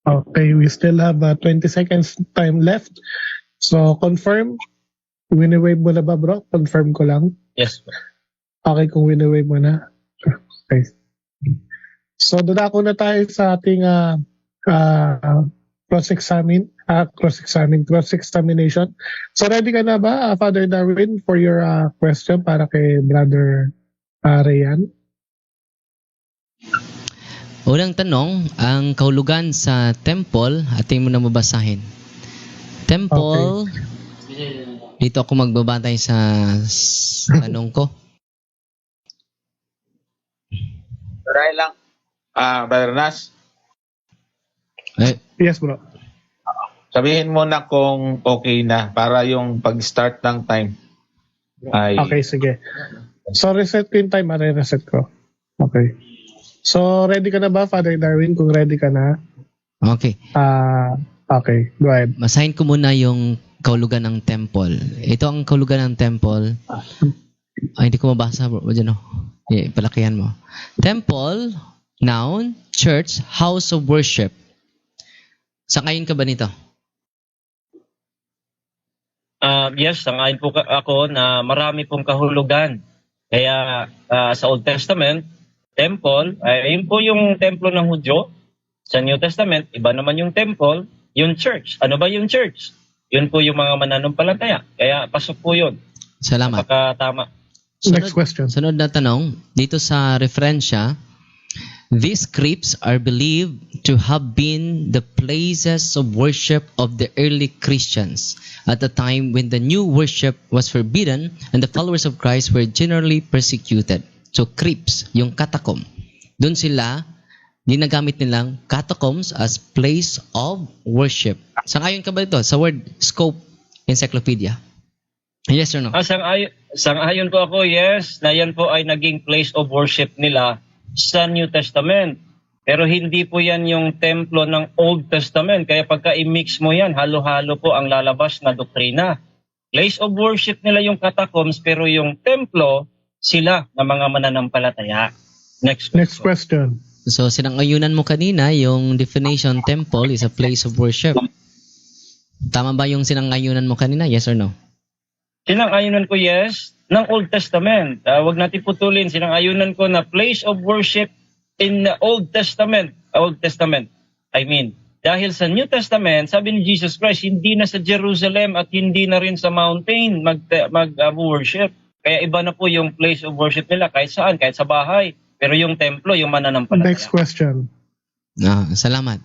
Okay, we still have 20 seconds time left. So, confirm. Wini-wave mo na ba, bro? Confirm ko lang. Yes. Okay, kung wini-wave mo na. Okay. So, dadako na tayo sa ating cross-examination. So, ready ka na ba, Father Darwin, for your question para kay Brother Rayan? Unang tanong, ang kahulugan sa temple, ating mo na mabasahin. Temple, dito ako magbabantay sa tanong ko. Try lang. Brother Nas, Yes, bro. sabihin mo na kung okay na para yung pag-start ng time ay Okay, sige. So, reset ko yung time. Reset ko. Okay. So, ready ka na ba, Father Darwin? Kung ready ka na. Okay. Okay, go ahead. Masahin ko muna yung kahulugan ng temple. Ito ang kahulugan ng temple. Ay, hindi ko mabasa, bro. Diyan, palakihan mo. Temple, noun, church, house of worship. Sangayon ka ba nito? Yes, sangayon po ako na marami pong kahulugan. Kaya sa Old Testament, temple, yun po yung templo ng Hudyo. Sa New Testament, iba naman yung temple, yung church. Ano ba yung church? Yun po yung mga mananampalataya. Kaya pasok po yun. Salamat. Tama. Next question. Sunod na tanong, dito sa referensya, these crypts are believed to have been the places of worship of the early Christians at the time when the new worship was forbidden and the followers of Christ were generally persecuted. So crypts, yung catacomb, doon sila, ginagamit nilang catacombs as place of worship. Sangayon ka ba ito sa word Scope Encyclopedia? Yes or no? Sang-ayon po ako, yes, na yan po ay naging place of worship nila sa New Testament. Pero hindi po yan yung templo ng Old Testament. Kaya pagka i-mix mo yan, halo-halo po ang lalabas na doktrina. Place of worship nila yung catacombs, pero yung templo, sila na mga mananampalataya. Next question. So, sinangayunan mo kanina, yung definition temple is a place of worship. Tama ba yung sinangayunan mo kanina? Yes or no? Sinang-ayunan ko, yes, ng Old Testament. Huwag natin putulin. Sinang-ayunan ko na place of worship in the Old Testament. Dahil sa New Testament, sabi ni Jesus Christ, hindi na sa Jerusalem at hindi na rin sa mountain mag-worship. Kaya iba na po yung place of worship nila kahit saan, kahit sa bahay. Pero yung templo, yung mananampalataya. Next question. Salamat.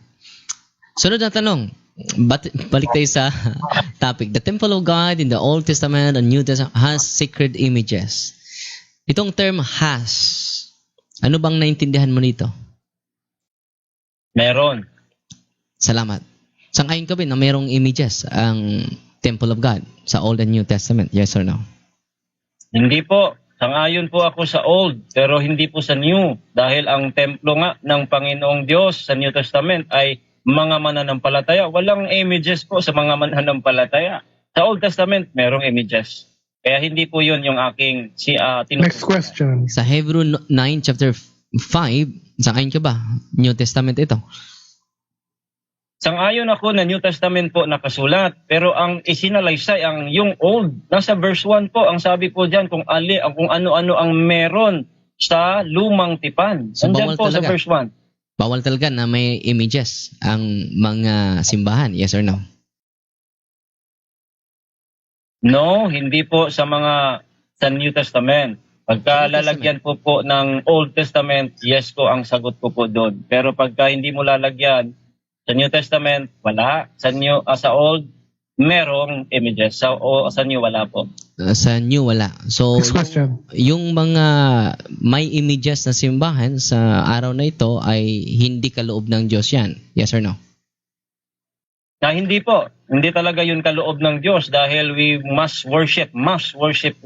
Sunod na tanong. Balik tayo sa topic. The temple of God in the Old Testament and New Testament has sacred images. Itong term has, ano bang naintindihan mo nito? Meron. Salamat. Sangayon ka ba na mayroong images ang temple of God sa Old and New Testament? Yes or no? Hindi po. Sangayon po ako sa Old, pero hindi po sa New. Dahil ang templo nga ng Panginoong Diyos sa New Testament ay mga mananampalataya. Walang images po sa mga mananampalataya. Sa Old Testament, merong images. Kaya hindi po yun yung aking Next question. Sa Hebrew 9 chapter 5, sangayon ka ba? New Testament ito. Sang-ayon ako na New Testament po nakasulat, pero ang isinalaysay ang yung old. Nasa verse 1 po, ang sabi po diyan kung ano-ano ang meron sa lumang tipan. So, Andyan bawal po sa talaga. verse 1. Bawal talaga na may images ang mga simbahan. Yes or no? No, hindi po sa New Testament. Pagka New Testament. lalagyan po ng Old Testament, yes po ang sagot ko po doon. Pero pagka hindi mo lalagyan sa New Testament, wala. Sa Old, merong images. Sa New, wala po. Sa New, wala. So, Next question. yung mga may images na simbahan sa araw na ito ay hindi kaloob ng Diyos yan. Yes or no? Na hindi po. Hindi talaga yun kaloob ng Diyos dahil we must worship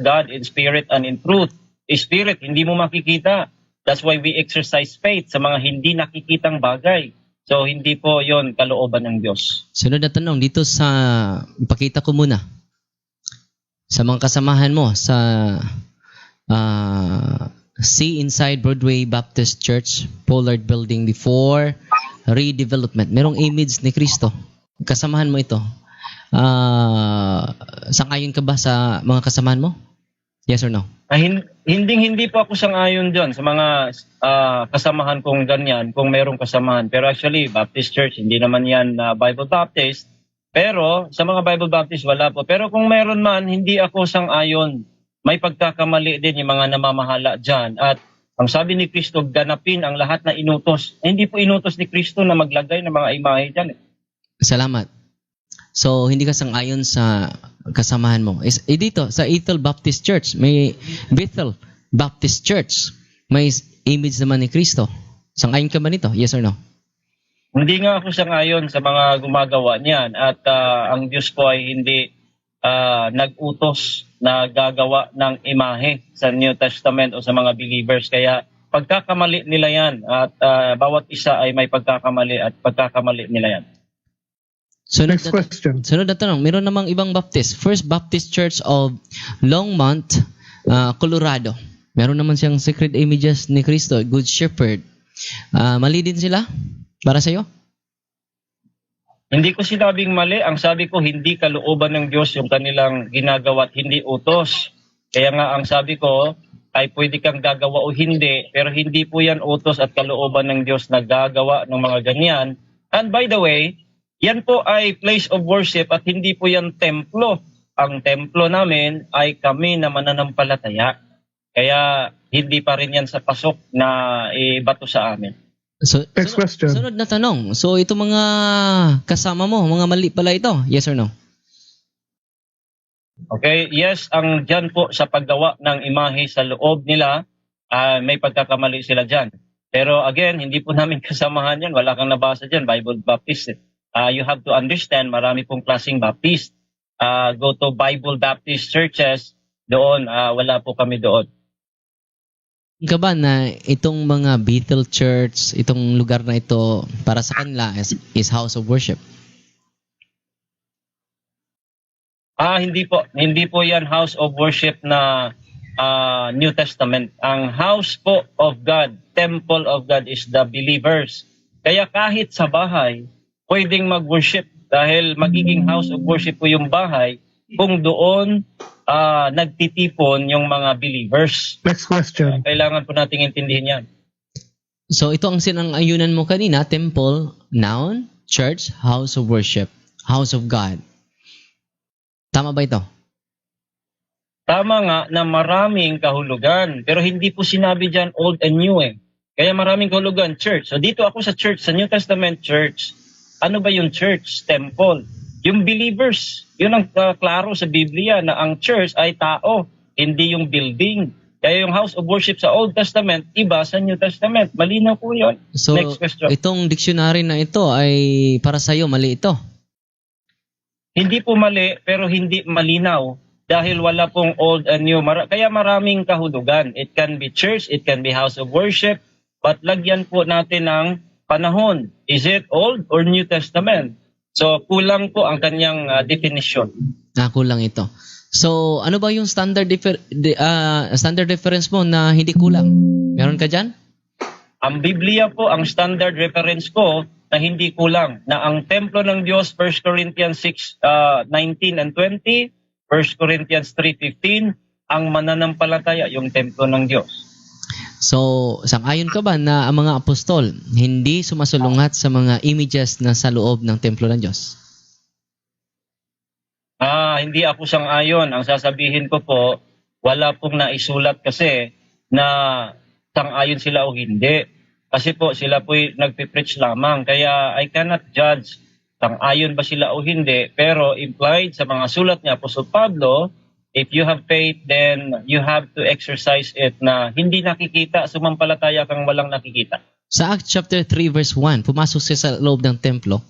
God in spirit and in truth. Spirit, hindi mo makikita. That's why we exercise faith sa mga hindi nakikitang bagay. So, hindi po yon kalooban ng Diyos. Sunod na tanong, dito sa, ipakita ko muna, sa mga kasamahan mo sa See Inside Broadway Baptist Church, Pollard Building before redevelopment. Merong image ni Kristo. Kasamahan mo ito. Sang-ayon ka ba sa mga kasamahan mo? Yes or no? Hindi po ako sang-ayon dyan sa mga kasamahan kong ganyan, kung merong kasamahan. Pero actually, Baptist Church, hindi naman yan Bible Baptist. Pero sa mga Bible Baptist, wala po. Pero kung meron man, hindi ako sang-ayon. May pagkakamali din yung mga namamahala dyan. At ang sabi ni Kristo, ganapin ang lahat na inutos. Hindi po inutos ni Kristo na maglagay ng mga imahe dyan. Salamat. So, hindi ka sang-ayon sa kasamahan mo. Dito, sa Bethel Baptist Church, may Bethel Baptist Church, may image naman ni Kristo. Sang-ayon ka ba nito? Yes or no? Hindi nga ako sang-ayon sa mga gumagawa niyan. At ang Diyos po ay hindi nag-utos na gagawa ng imahe sa New Testament o sa mga believers. Kaya pagkakamali nila yan at bawat isa ay may pagkakamali at pagkakamali nila yan. Next question. Sunod na tanong, meron namang ibang Baptist. First Baptist Church of Longmont, Colorado. Meron naman siyang sacred images ni Kristo, Good Shepherd. Mali din sila? Para sa'yo? Hindi ko sinabing mali. Ang sabi ko, hindi kalooban ng Diyos yung kanilang ginagawa at hindi utos. Kaya nga ang sabi ko, ay pwede kang gagawa o hindi, pero hindi po yan utos at kalooban ng Diyos na gagawa ng mga ganyan. And by the way, yan po ay place of worship at hindi po yan templo. Ang templo namin ay kami na mananampalataya. Kaya hindi pa rin yan sa pasok na ibato sa amin. So, Next question. Sunod na tanong. So, ito mga kasama mo, mga mali pala ito. Yes or no? Okay, yes, ang dyan po sa paggawa ng imahe sa loob nila, may pagkakamali sila dyan. Pero again, hindi po namin kasamahan yan. Wala kang nabasa dyan, Bible Baptist. You have to understand, marami pong klaseng Baptist. Go to Bible Baptist churches, doon, wala po kami doon. Ka ba na itong mga Bethel Church, itong lugar na ito, para sa kanila is house of worship? Hindi po. Hindi po yan house of worship na New Testament. Ang house po of God, temple of God is the believers. Kaya kahit sa bahay, pwedeng mag-worship dahil magiging house of worship po yung bahay kung doon nagtitipon yung mga believers. Next question. Kailangan po nating intindihin yan. So ito ang sinang-ayunan mo kanina, temple, noun, church, house of worship, house of God. Tama ba ito? Tama nga na maraming kahulugan, pero hindi po sinabi dyan old and new eh. Kaya maraming kahulugan, church. So dito ako sa church, sa New Testament church, ano ba yung church? Temple. Yung believers, yun ang klaro sa Biblia na ang church ay tao, hindi yung building. Kaya yung house of worship sa Old Testament, iba sa New Testament. Malinaw po yun. So Next question. itong dictionary na ito ay para sa iyo mali ito. Hindi po mali, pero hindi malinaw dahil wala pong old and new. Kaya maraming kahulugan. It can be church, it can be house of worship, but lagyan po natin ng panahon. Is it Old or New Testament? So kulang po ang kanyang definition. Kulang ito. So, ano ba yung standard reference mo na hindi kulang? Meron ka dyan? Ang Biblia po, ang standard reference ko na hindi kulang, na ang templo ng Diyos, 1 Corinthians 6:19 and 20, 1 Corinthians 3:15, ang mananampalataya, yung templo ng Diyos. So, sang-ayon ka ba na ang mga apostol hindi sumasulungat sa mga images na sa loob ng templo ng Diyos? Hindi ako sang-ayon. Ang sasabihin ko po, wala pong naisulat kasi na sang-ayon sila o hindi. Kasi po sila po'y nagpipreach lamang. Kaya I cannot judge sang-ayon ba sila o hindi. Pero implied sa mga sulat ni Apostol Pablo, if you have faith, then you have to exercise it na hindi nakikita, sumampalataya kang walang nakikita. Sa Acts chapter 3 verse 1, pumasok siya sa loob ng templo.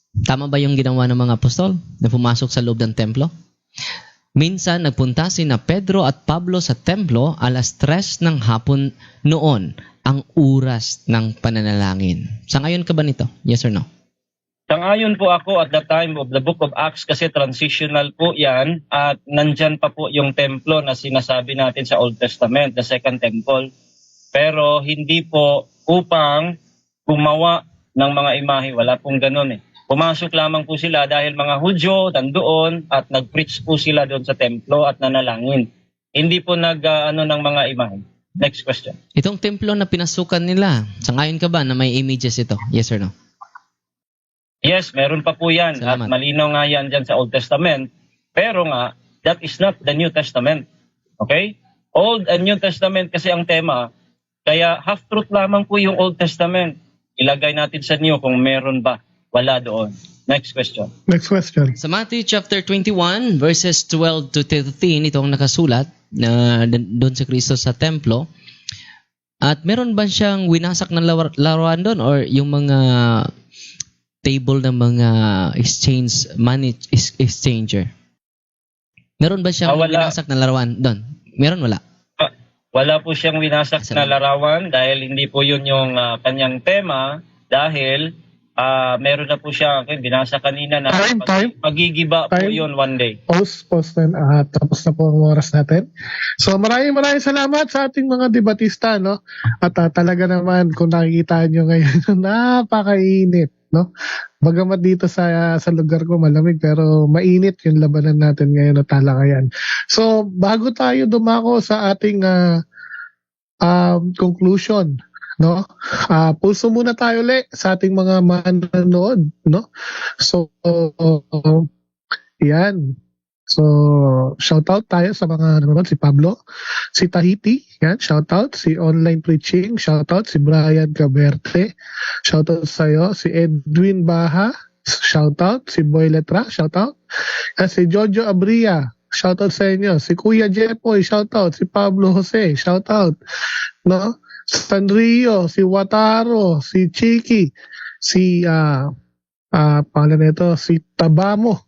Tama ba yung ginawa ng mga apostol na pumasok sa loob ng templo? Minsan, nagpunta sina Pedro at Pablo sa templo alas 3 ng hapon noon, ang oras ng pananalangin. Sangayon ka ba nito? Yes or no? Sangayon po ako at the time of the book of Acts kasi transitional po yan at nandyan pa po yung templo na sinasabi natin sa Old Testament, the second temple. Pero hindi po upang gumawa ng mga imahe. Wala pong ganun eh. Pumasok lamang po sila dahil mga Hudyo nandoon at nag-preach po sila doon sa templo at nanalangin. Hindi po ng mga imahe. Next question. Itong templo na pinasukan nila, sangayon ka ba na may images ito? Yes or no? Yes, meron pa po yan. Salamat. At malinaw nga yan dyan sa Old Testament. Pero nga, that is not the New Testament. Okay? Old and New Testament kasi ang tema. Kaya half-truth lamang po yung Old Testament. Ilagay natin sa New kung meron ba. Wala doon. Next question. Next question. Sa Matthew chapter 21 verses 12 to 13, itong nakasulat na doon sa Kristo sa templo. At meron ba siyang winasak ng laruan doon or yung mga table ng mga money exchanger? Meron ba siyang Wala. winasak ng laruan doon? Meron, wala? Wala po siyang winasak na larawan dahil hindi po yun yung kanyang tema dahil meron na po siya, binasa kanina na Time. magigiba po Time. yun one day. Post na, tapos na po ang oras natin. So maraming salamat sa ating mga debatista, no? At talaga naman kung nakikita nyo ngayon, napakainit, no? Bagamat dito sa lugar ko malamig pero mainit yung labanan natin ngayon na talakayan. So bago tayo dumako sa ating conclusion, no? Pulso muna tayo ulit sa ating mga manonood, no? So yan. So shoutout tayo sa mga nanonood, si Pablo, si Tahiti, yan, shoutout, si Online Preaching, shoutout, si Brian Caberte, shoutout sa'yo, si Edwin Baha, shoutout, si Boy Letra, shoutout, at si Jojo Abria, shoutout sa inyo, si Kuya Jepoy, shoutout, si Pablo Jose, shoutout, no? Sanrio, si Wataro, si Chiki, si pangalan nito, si Tabamo.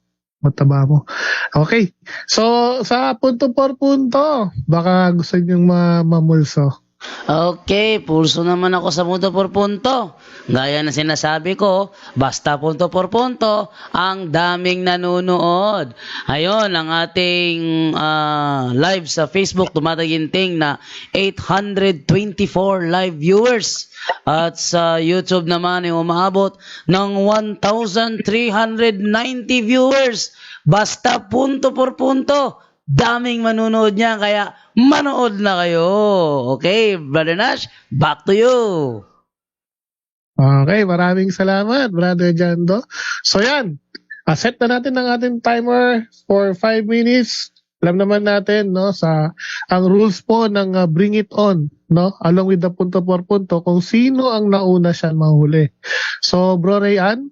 Okay. So, sa punto por punto, baka gusto niyong mamulso. Okay, pulso naman ako sa punto por punto. Gaya na sinasabi ko, basta punto por punto, ang daming nanonood. Ayun, ang ating live sa Facebook, tumataginting na 824 live viewers. At sa YouTube naman ay umaabot ng 1,390 viewers. Basta punto por punto. Daming manunood niya, kaya manood na kayo. Okay, Brother Nash, back to you. Okay, maraming salamat, Brother Jando. So yan, set na natin ang ating timer for 5 minutes. Alam naman natin, no, ang rules po ng Bring It On, no, along with the punto por punto, kung sino ang nauna siya mahuli. So, Bro Rayan,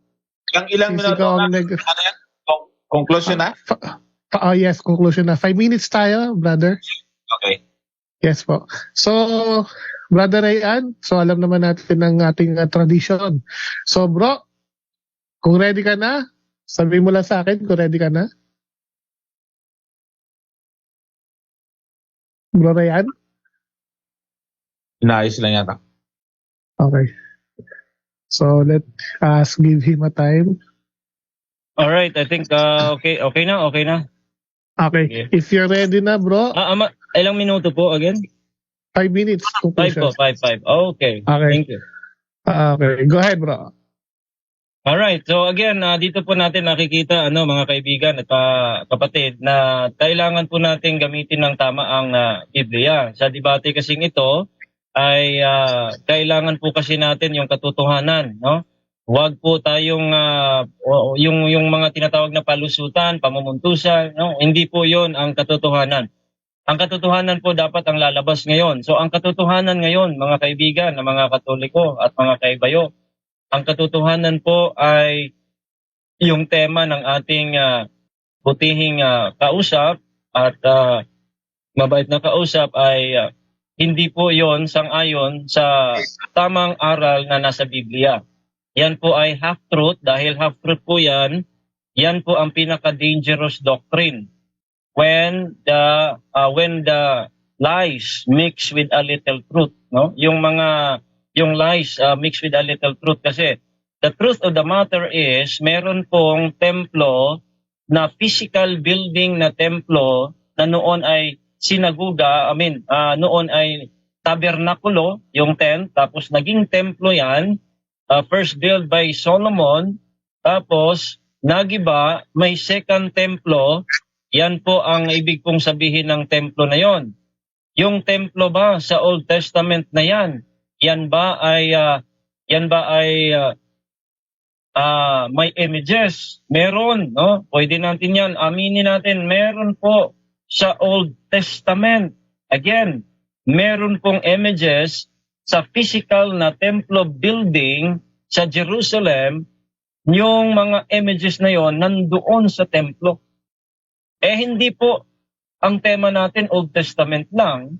Ilang minuto na? Ano yan? Conclusion na? Yes, conclusion na. 5 minutes tayo, brother. Okay. Yes po. So, Brother Rayan, so alam naman natin ang ating tradition. So, bro, kung ready ka na, sabihin mo lang sa akin kung ready ka na. Bro Rayan? Inaayos lang yata. Okay. So, let us give him a time. Alright, I think okay na. Okay. If you're ready na, bro, Ilang minuto po again? 5 minutes. 5 po, 5. Okay. Okay. Thank you. Okay. Go ahead, bro. Alright, so again, dito po natin nakikita mga kaibigan at kapatid na kailangan po natin gamitin ng tama ang Biblia. Sa debate kasing ito ay kailangan po kasi natin yung katotohanan, no? Huwag po tayong yung mga tinatawag na palusutan, pamumuntusan, no? Hindi po 'yon ang katotohanan. Ang katotohanan po dapat ang lalabas ngayon. So ang katotohanan ngayon, mga kaibigan, na mga Katoliko at mga kaibayo, ang katotohanan po ay yung tema ng ating butihing kausap at mabait na kausap ay hindi po yon sang-ayon sa tamang aral na nasa Biblia. Yan po ay half-truth. Dahil half-truth po yan, yan po ang pinaka-dangerous doctrine. When the lies mix with a little truth, no? Yung lies mixed with a little truth, kasi the truth of the matter is meron pong templo na physical building na templo na noon ay sinaguga, noon ay tabernakulo, yung tent, tapos naging templo yan, first built by Solomon, tapos nagiba, may second templo, yan po ang ibig pong sabihin ng templo na yon. Yung templo ba sa Old Testament na yan, yan ba ay may images? Meron, no? Pwede natin yan, aminin natin, meron po sa Old Testament. Again, meron pong images sa physical na templo building sa Jerusalem. Yung mga images na yon nandoon sa templo. Hindi po ang tema natin Old Testament lang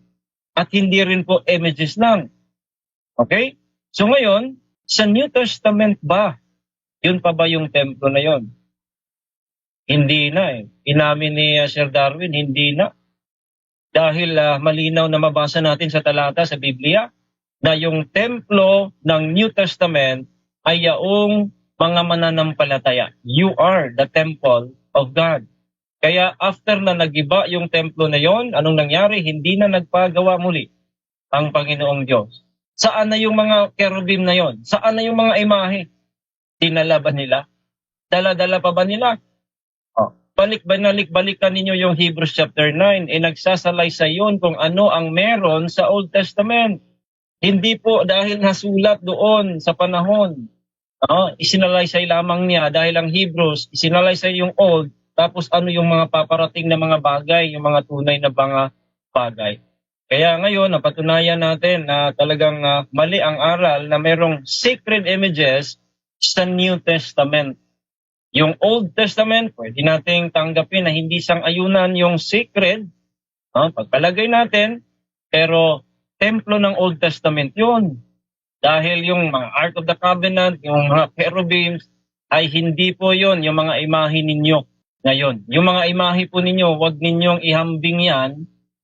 at hindi rin po images lang. Okay? So ngayon, sa New Testament ba, yun pa ba yung templo na yon? Hindi na eh. Inamin ni Sir Darwin, hindi na. Dahil malinaw na mabasa natin sa talata sa Biblia na yung templo ng New Testament ay yaong mga mananampalataya. You are the temple of God. Kaya after na nagiba yung templo na yon, anong nangyari? Hindi na nagpagawa muli ang Panginoong Diyos. Saan na yung mga kerubim na yon? Saan na yung mga imahe? Dinala ba nila? Dala-dala pa ba nila? Balikan ninyo yung Hebrews chapter 9. Nagsasalay yun kung ano ang meron sa Old Testament. Hindi po dahil nasulat doon sa panahon. Isinalaysay lamang niya dahil ang Hebrews, isinalaysay yung Old, tapos ano yung mga paparating na mga bagay, yung mga tunay na mga bagay. Kaya ngayon, napatunayan natin na talagang mali ang aral na merong sacred images sa New Testament. Yung Old Testament, pwede nating tanggapin na hindi sang-ayunan yung sacred, pagpalagay natin, pero templo ng Old Testament yun. Dahil yung mga Ark of the Covenant, yung mga cherubims, ay hindi po yun yung mga imahe ninyo ngayon. Yung mga imahe po ninyo, wag ninyong ihambing yan,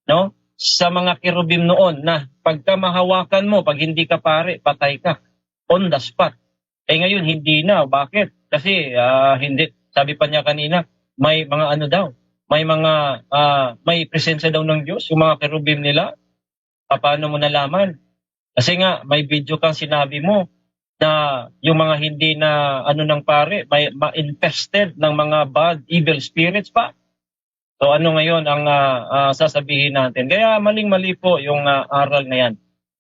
no? Sa mga kerubim noon na pagka mahawakan mo, pag hindi ka pare, patay ka. On the spot. Ngayon, hindi na. Bakit? Kasi hindi. Sabi pa niya kanina, may mga may presensya daw ng Diyos, yung mga kerubim nila. Paano mo nalaman? Kasi nga, may video kang sinabi mo na yung mga hindi na ng pare, may ma-infested ng mga bad, evil spirits pa. So ano ngayon ang sasabihin natin? Kaya maling-mali po yung aral na yan.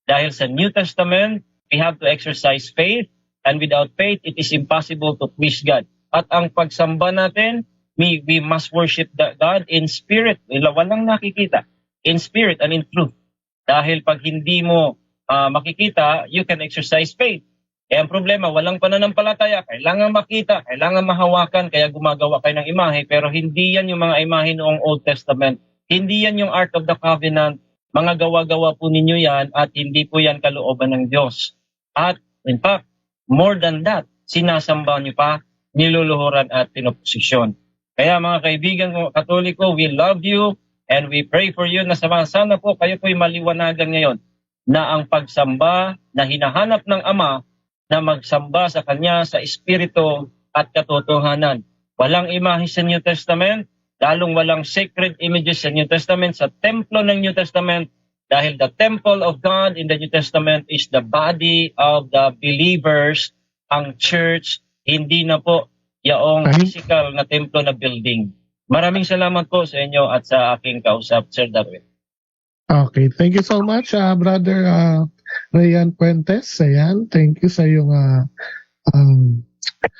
Dahil sa New Testament, we have to exercise faith, and without faith, it is impossible to please God. At ang pagsamba natin, we must worship God in spirit. Walang nakikita. In spirit and in truth. Dahil pag hindi mo makikita, you can exercise faith. Ang problema, walang pananampalataya, kailangan makita, kailangan mahawakan, kaya gumagawa kayo ng imahe, pero hindi yan yung mga imahe noong Old Testament. Hindi yan yung Ark of the Covenant. Mga gawa-gawa po ninyo yan at hindi po yan kalooban ng Diyos. At in fact, more than that, sinasamba nyo pa, niluluhuran at pinoposisyon. Kaya mga kaibigan ko, Katoliko, we love you and we pray for you na sana po kayo po'y maliwanagan ngayon na ang pagsamba na hinahanap ng Ama na magsamba sa Kanya sa Espiritu at katotohanan. Walang imahe sa New Testament, lalong walang sacred images sa New Testament, sa templo ng New Testament, dahil the temple of God in the New Testament is the body of the believers, ang church, hindi na po yaong physical na templo na building. Maraming salamat po sa inyo at sa aking kausap, Sir Darwin. Okay, thank you so much, Brother Rayan Puentes. Ayan, thank you sa iyong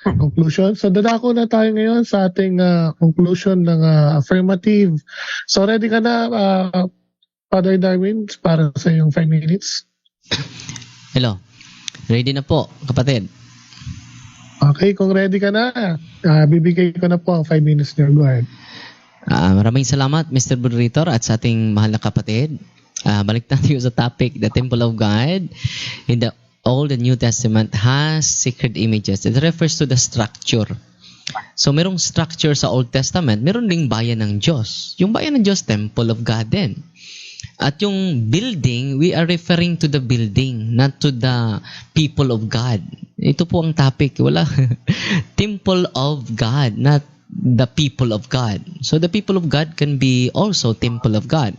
conclusion. So, dadako na tayo ngayon sa ating conclusion ng affirmative. So, ready ka na, Father Darwin, para sa iyong 5 minutes? Hello. Ready na po, kapatid. Okay, kung ready ka na, bibigay ko na po ang 5 minutes niyo. Go ahead. Maraming salamat, Mr. Moderator, at sa ating mahal na kapatid. Balik tayo sa topic, the Temple of God. In the Old and New Testament has sacred images. It refers to the structure. So, merong structure sa Old Testament, meron ding bayan ng Diyos. Yung bayan ng Diyos, Temple of God din. At yung building, we are referring to the building, not to the people of God. Ito po ang topic. Wala. Temple of God, not the people of God. So the people of God can be also temple of God.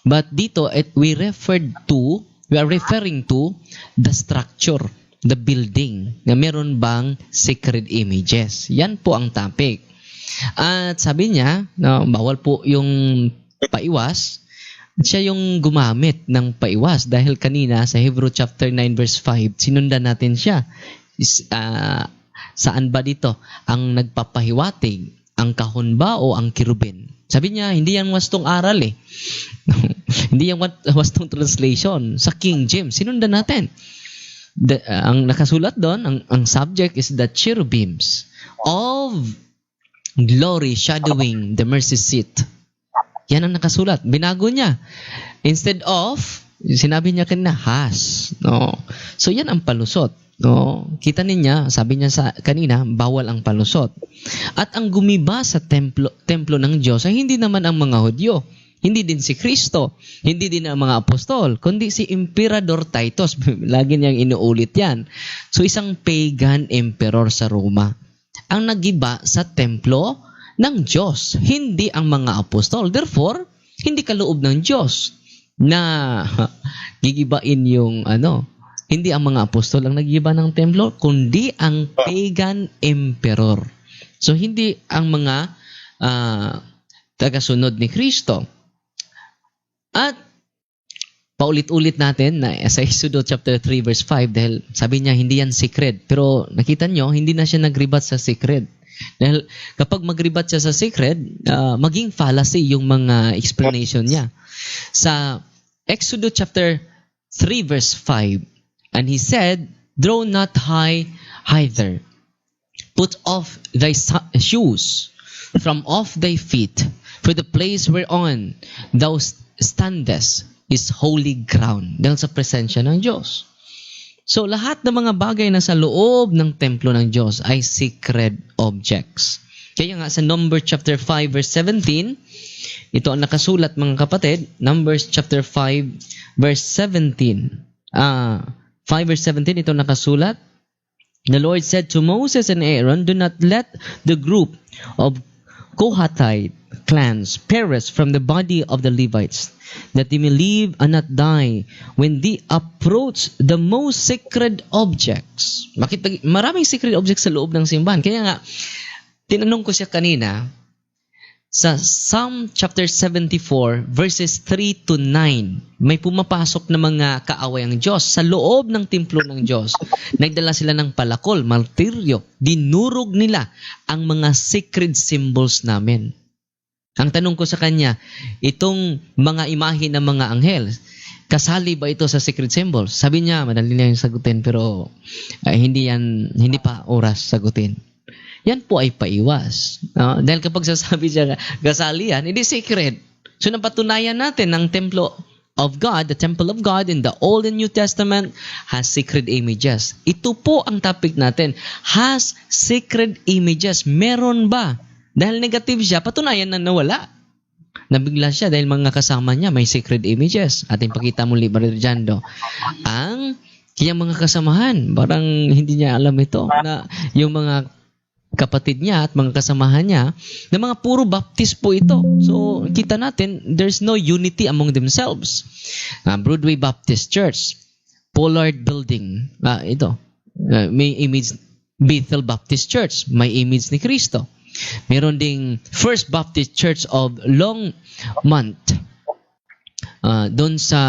But dito, we are referring to the structure, the building, na meron bang sacred images. Yan po ang topic. At sabi niya, bawal po yung paiwas. Siya yung gumamit ng paiwas dahil kanina sa Hebrew chapter 9 verse 5, sinundan natin siya. Saan ba dito? Ang nagpapahiwatig, ang kahon ba o ang kirubin? Sabi niya, hindi yan wastong aral eh. Hindi yan wastong translation. Sa King James, sinundan natin. Ang nakasulat doon, ang subject is the cherubims of glory shadowing the mercy seat. Yan ang nakasulat. Binago niya. Instead of, sinabi niya kanina, has. No? So, yan ang palusot. No? Kita niya, sabi niya kanina, bawal ang palusot. At ang gumiba sa templo ng Diyos ay hindi naman ang mga Hudyo. Hindi din si Kristo. Hindi din ang mga apostol. Kundi si Emperador Titus. Lagi niyang inuulit yan. So, isang pagan emperor sa Roma. Ang nagiba sa templo ng Diyos, hindi ang mga apostol. Therefore, hindi kaloob ng Diyos na gigibain yung hindi ang mga apostol ang nagiba ng templo, kundi ang pagan emperor. So, hindi ang mga tagasunod ni Kristo. At paulit-ulit natin na sa Exodus chapter 3 verse 5 dahil sabi niya hindi yan secret. Pero nakita nyo, hindi na siya nagribat sa secret. Dahil kapag magribat siya sa secret, maging fallacy yung mga explanation niya. Sa Exodus chapter 3 verse 5, and he said, "Draw not high hither, put off thy shoes from off thy feet, for the place whereon thou standest is holy ground." Dahil sa presensya ng Diyos. So, lahat ng mga bagay na sa loob ng templo ng Diyos ay sacred objects. Kaya nga sa Numbers chapter 5 verse 17, ito ang nakasulat mga kapatid, Numbers chapter 5 verse 17. 5 verse 17, ito nakasulat. The Lord said to Moses and Aaron, "Do not let the group of Kohathite clans perish from the body of the Levites, that they may live and not die when they approach the most sacred objects." Maraming sacred objects sa loob ng simbahan. Kaya nga, tinanong ko siya kanina, sa Psalm chapter 74 verses 3 to 9, may pumapasok na mga kaaway ang Diyos sa loob ng templo ng Diyos. Nagdala sila ng palakol, martiryo, dinurog nila ang mga sacred symbols namin. Ang tanong ko sa kanya, itong mga imahe ng mga anghel, kasali ba ito sa sacred symbols? Sabi niya, madali niya yung sagutin, pero hindi pa oras sagutin. Yan po ay paiwas. Dahil kapag sasabi siya, kasali yan, hindi sacred. So napatunayan natin ng templo of God, the temple of God in the Old and New Testament has sacred images. Ito po ang topic natin. Has sacred images. Meron ba? Dahil negative siya, patunayan na nawala. Nabigla siya dahil mga kasama niya may sacred images. Ating pakita muli, Brother Jando. Ang kaya mga kasamahan, parang hindi niya alam ito, na yung mga kapatid niya at mga kasamahan niya na mga puro Baptist po ito. So, kita natin, there's no unity among themselves. Broadway Baptist Church, Pollard Building, may image. Bethel Baptist Church, may image ni Kristo. Meron ding First Baptist Church of Longmont, doon sa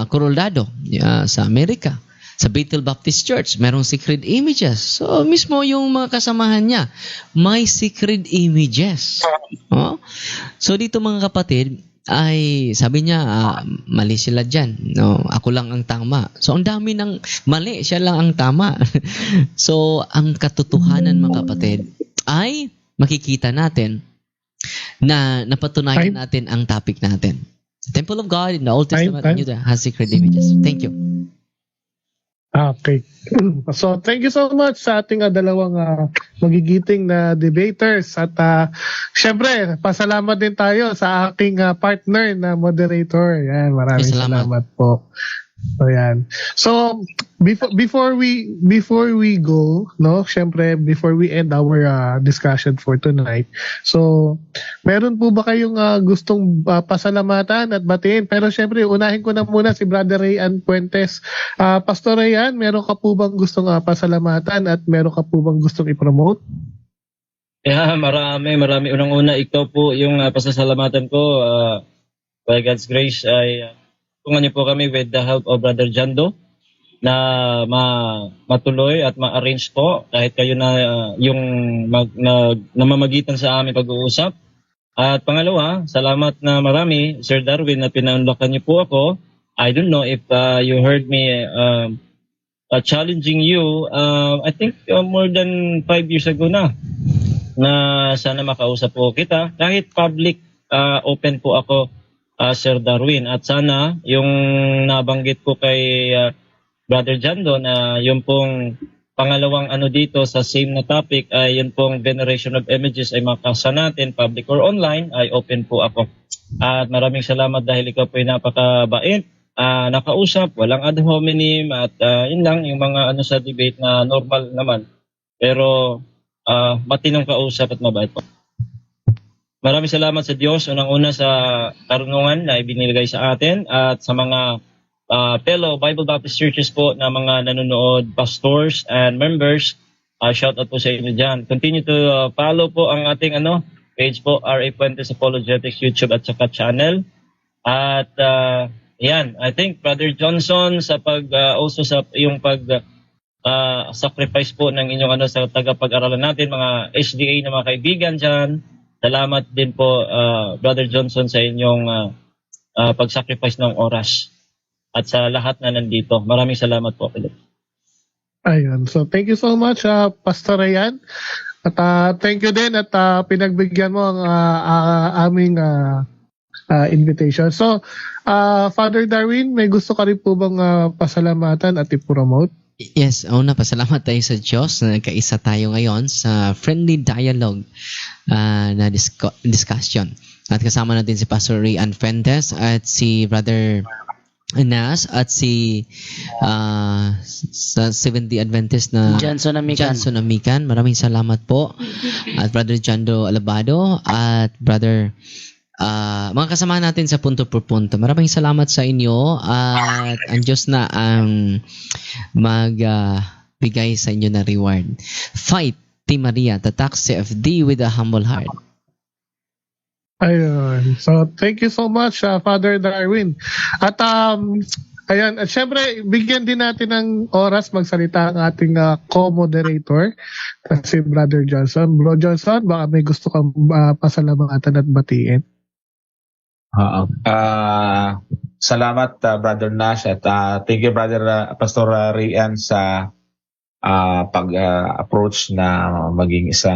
Coronado, sa Amerika. Sa Bethel Baptist Church, merong secret images. So, mismo yung mga kasamahan niya, may secret images. Oh? So, dito mga kapatid, ay sabi niya, mali sila dyan. No, ako lang ang tama. So, ang dami ng mali, siya lang ang tama. So, ang katotohanan mga kapatid, ay makikita natin na napatunayan natin ang topic natin. The Temple of God in the Old Testament and New Testament has secret images. Thank you. Okay. So, thank you so much sa ating dalawang magigiting na debaters. At syempre, pasalamat din tayo sa aking partner na moderator. Yan, maraming salamat po. So, yan. So, before we go, no, syempre, before we end our discussion for tonight, so, meron po ba kayong gustong pasalamatan at batiin? Pero syempre, unahin ko na muna si Brother Rayan Puentes. Pastor Rayan, meron ka po bang gustong pasalamatan at meron ka po bang gustong i-promote? Yeah, marami. Unang-una, ito po yung pasasalamatan ko. By God's grace, ay tulungan niyo po kami with the help of Brother Jando na matuloy at ma-arrange po kahit kayo na yung namamagitan sa aming pag-uusap. At pangalawa, salamat na marami, Sir Darwin, na pinaunlakan niyo po ako. I don't know if you heard me challenging you, I think more than 5 years ago na sana makausap po kita. Kahit public, open po ako, Sir Darwin. At sana yung nabanggit ko kay Brother Jando na yung pong pangalawang dito sa same na topic ay yung pong veneration of images ay makasa natin, public or online, ay open po ako. At maraming salamat dahil ikaw po ay napakabait, nakausap, walang ad hominem at yun lang yung mga sa debate na normal naman. Pero matinong kausap at mabait po. Maraming salamat sa Diyos, unang-una sa karunungan na ibinigay sa atin at sa mga fellow Bible Baptist churches po na mga nanonood, pastors and members. Shout out po sa inyo dyan. Continue to follow po ang ating page po, R.A. Puentes Apologetics YouTube at saka channel. At yan, I think Brother Johnson sa also sa yung sacrifice po ng inyong sa tagapag-aralan natin, mga SDA na mga kaibigan dyan. Salamat din po, Brother Johnson, sa inyong pag-sacrifice ng oras at sa lahat na nandito. Maraming salamat po, Philip. Ayun. So, thank you so much, Pastor Rayan. At thank you din at pinagbigyan mo ang aming invitation. So, Father Darwin, may gusto ka rin po bang pasalamatan at i-promote? Yes, una, pasalamat tayo sa Diyos na nagkaisa tayo ngayon sa friendly dialogue na discussion. At kasama natin si Pastor Rayan Fuentes at si Brother Nas at si sa Seventh-day Adventist na Johnson Amican. Maraming salamat po. At Brother Jando Alabado at Brother mga kasama natin sa punto por punto. Maraming salamat sa inyo at ang Diyos na ang magbigay sa inyo na reward. Fight, Team Maria, tatak CFD with a humble heart. Ayun. So, thank you so much, Father Darwin. At ayan, at syempre, bigyan din natin ng oras magsalita ang ating co-moderator, si Brother Johnson. Bro Johnson, baka may gusto kang pasalamatan at batiin. Salamat Brother Nash at thank you Brother Pastor Rayan sa pag-approach na maging isa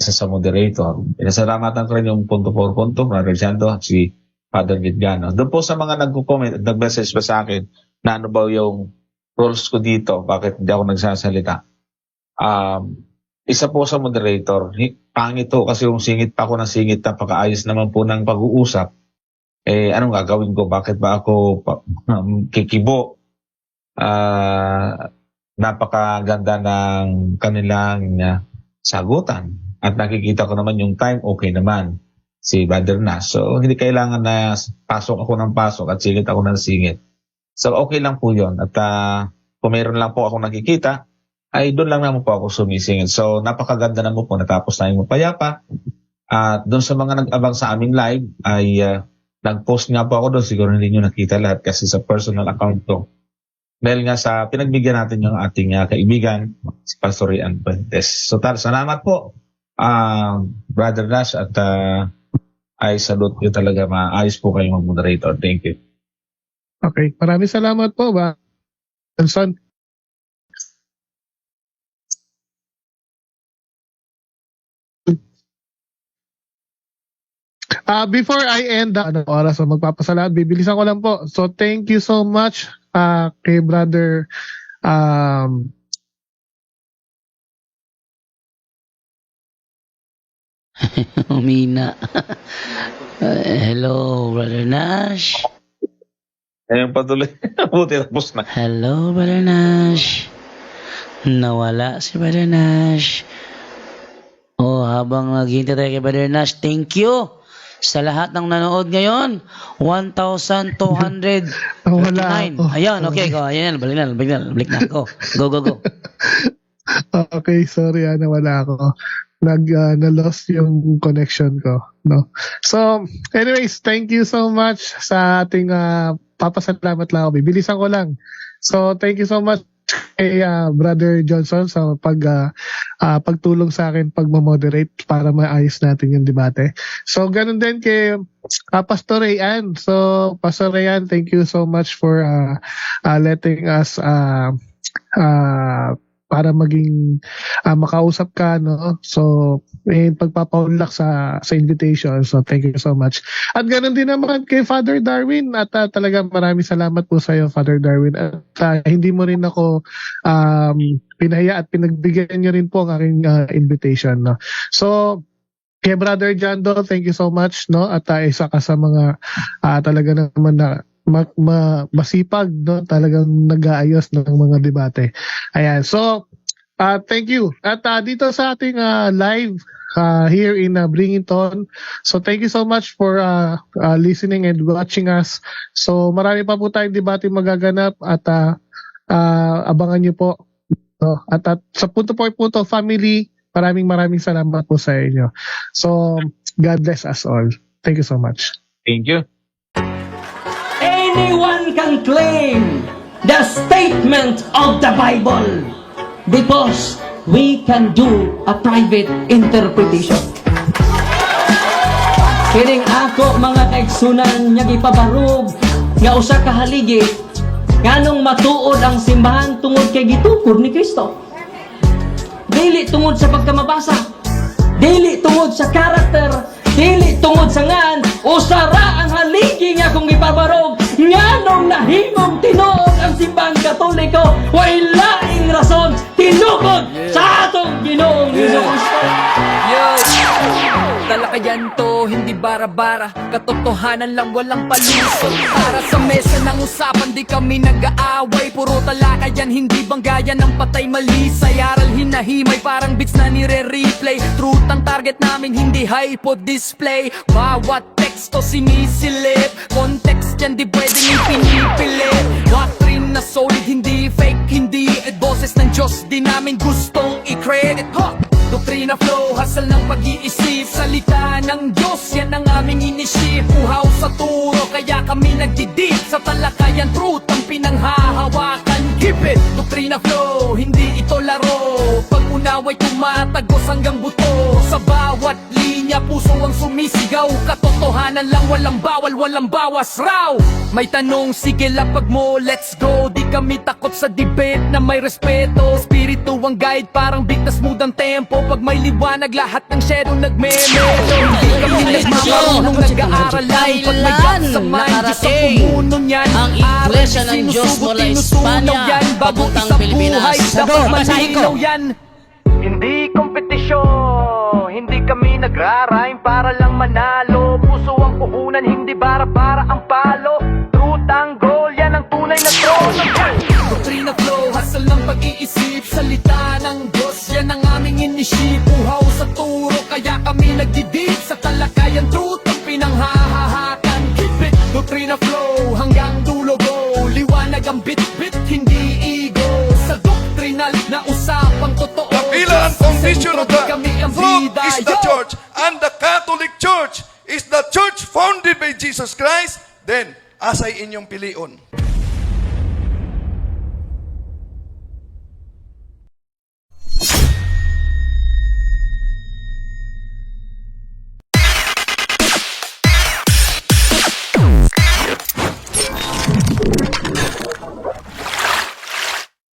sa moderator. Pinasalamatan ko rin yung punto por punto, Brother Jando at si Father Gitgano. Doon po sa mga nagko-comment at nag-message pa sa akin na ano ba yung roles ko dito, bakit hindi ako nagsasalita. Isa po sa moderator, pangit to kasi yung singit pa ako ng singit, napakaayos naman po ng pag-uusap. Anong gagawin ko? Bakit ba ako kikibo? napakaganda ng kanilang sagutan. At nakikita ko naman yung time, okay naman si Brother Nash. So, hindi kailangan na pasok ako ng pasok at singit ako ng singit. So, okay lang po yun. At kung meron lang po ako nakikita, ay doon lang naman po ako sumisingit. So, napakaganda naman po. Natapos na yung payapa. At doon sa mga nag-abang sa aming live, ay nag-post nga po ako doon. Siguro hindi nyo nakita lahat kasi sa personal account ko. Dahil nga sa pinagbigyan natin yung ating kaibigan, si Pastor Ian Fuentes. So, salamat po, Brother Nash, at I salute you talaga. Maayos po kayong mag-moderator. Thank you. Okay, maraming salamat po ba? Son. Before I end, oras na magpapasalamat, bibilisan ko lang po. So thank you so much kay Brother Umina. Hello, Brother Nash. Ayun patuloy. Buti tapos na. Hello, Brother Nash. Nawala si Brother Nash. Oh, habang naghihintay tayo kay Brother Nash, thank you sa lahat ng nanood ngayon. 1,200. Nawala ako. Ayan, okay. Go. Ayan, balik na. Go. Go. Okay, sorry, nawala ako. Na-lost yung connection ko, no? So, anyways, thank you so much sa ating papasalamat lang ako. Bibilisan ko lang. So, thank you so much kay Brother Johnson sa pagtulong sa akin pagmamoderate para maayos natin yung debate. So, ganun din kay Pastor Rayan. So, Pastor Rayan, thank you so much for letting us para maging makausap ka, no? So, pagpapaunlak sa invitation. So, thank you so much. At ganoon din naman kay Father Darwin. At talaga maraming salamat po sa iyo, Father Darwin. At hindi mo rin ako pinahaya at pinagbigyan niyo rin po ang aking invitation, no? So, kay Brother Jando, thank you so much, no? At isa ka sa mga talaga naman na masipag, no? Talagang nag-aayos ng mga debate. Ayan. So, thank you. At dito sa ating live here in Bringington. So, thank you so much for listening and watching us. So, marami pa po tayong debate magaganap at abangan nyo po. No? At sa Punto por Punto family, maraming salamat po sa inyo. So, God bless us all. Thank you so much. Thank you. Anyone can claim the statement of the Bible because we can do a private interpretation. Kining ako mga kaigsunan nga gipabarog nga usa ka haligi nganong matuod ang simbahan tungod kay gitukod ni Kristo. Dili tungod sa pagkamabasa, dili tungod sa karakter, dili tungod sa ngan, usara ang haligi nga kung ipabarog nganong nahimong tinuod ang simbang Katoliko way laing rason tinukod sa atong Ginoong Hesus Kristo. Talakayan to, hindi bara-bara, katotohanan lang walang palusot. Para sa mesa ng usapan, di kami nag-aaway. Puro talakayan, hindi banggayan ng patay mali. Sayaral hinahimay, parang beats na nire-replay. Truth ang target namin, hindi hypo display. Bawat teksto sinisilip, context yan di pwedeng ipinipilit. Doctrine na solid, hindi fake, hindi at boses ng Diyos, di namin gustong i-credit. Doktrina flow, hasal ng pag-iisip. Salita ng Diyos, yan ang aming inisip. Uhaw sa turo, kaya kami nagdidip. Sa talakayan, truth ang pinanghahawakan. Keep it! Doktrina flow, hindi ito laro. Pag-unaway tumatagos hanggang buto. Sa bawat linya, puso ang sumisigaw. Katotohanan lang, walang bawal, walang bawas raw. May tanong, sige lapag mo, let's go. Di kami takot sa debate na may respeto. Spirito ang guide, parang bigtas mood ang tempo. Pag may liwanag, lahat ng shadow nagme-medo. Hindi kami nagmamarunong nag-aaral lang. Pag may gap sa mind, Diyos ang pumuno niyan. Ang Iglesia ng Diyos mula Espanya, papuntang Pilipinas. Dapat malinaw yan. Hindi kompetisyon, hindi kami nagrarime para lang manalo. Puso ang puhunan, hindi bara-bara ang palo. Truth ang goal, yan ang tunay na trono. Doktrina flow, hasal ng pag-iisip. isip, salita ng Diyos, yan ang aming inisip. Uhaw sa turo, kaya kami nagdidip sa talakayan, truth ang pinanghahahakan. Keep it, doktrina flow, hanggang dulo go. Liwanag ang bit-bit, hindi ego. Sa doktrinal na usapang totoo, The pillar and foundation of the kami ang truth bida. is the church, and the Catholic Church is the church founded by Jesus Christ. Then, asay inyong pilion.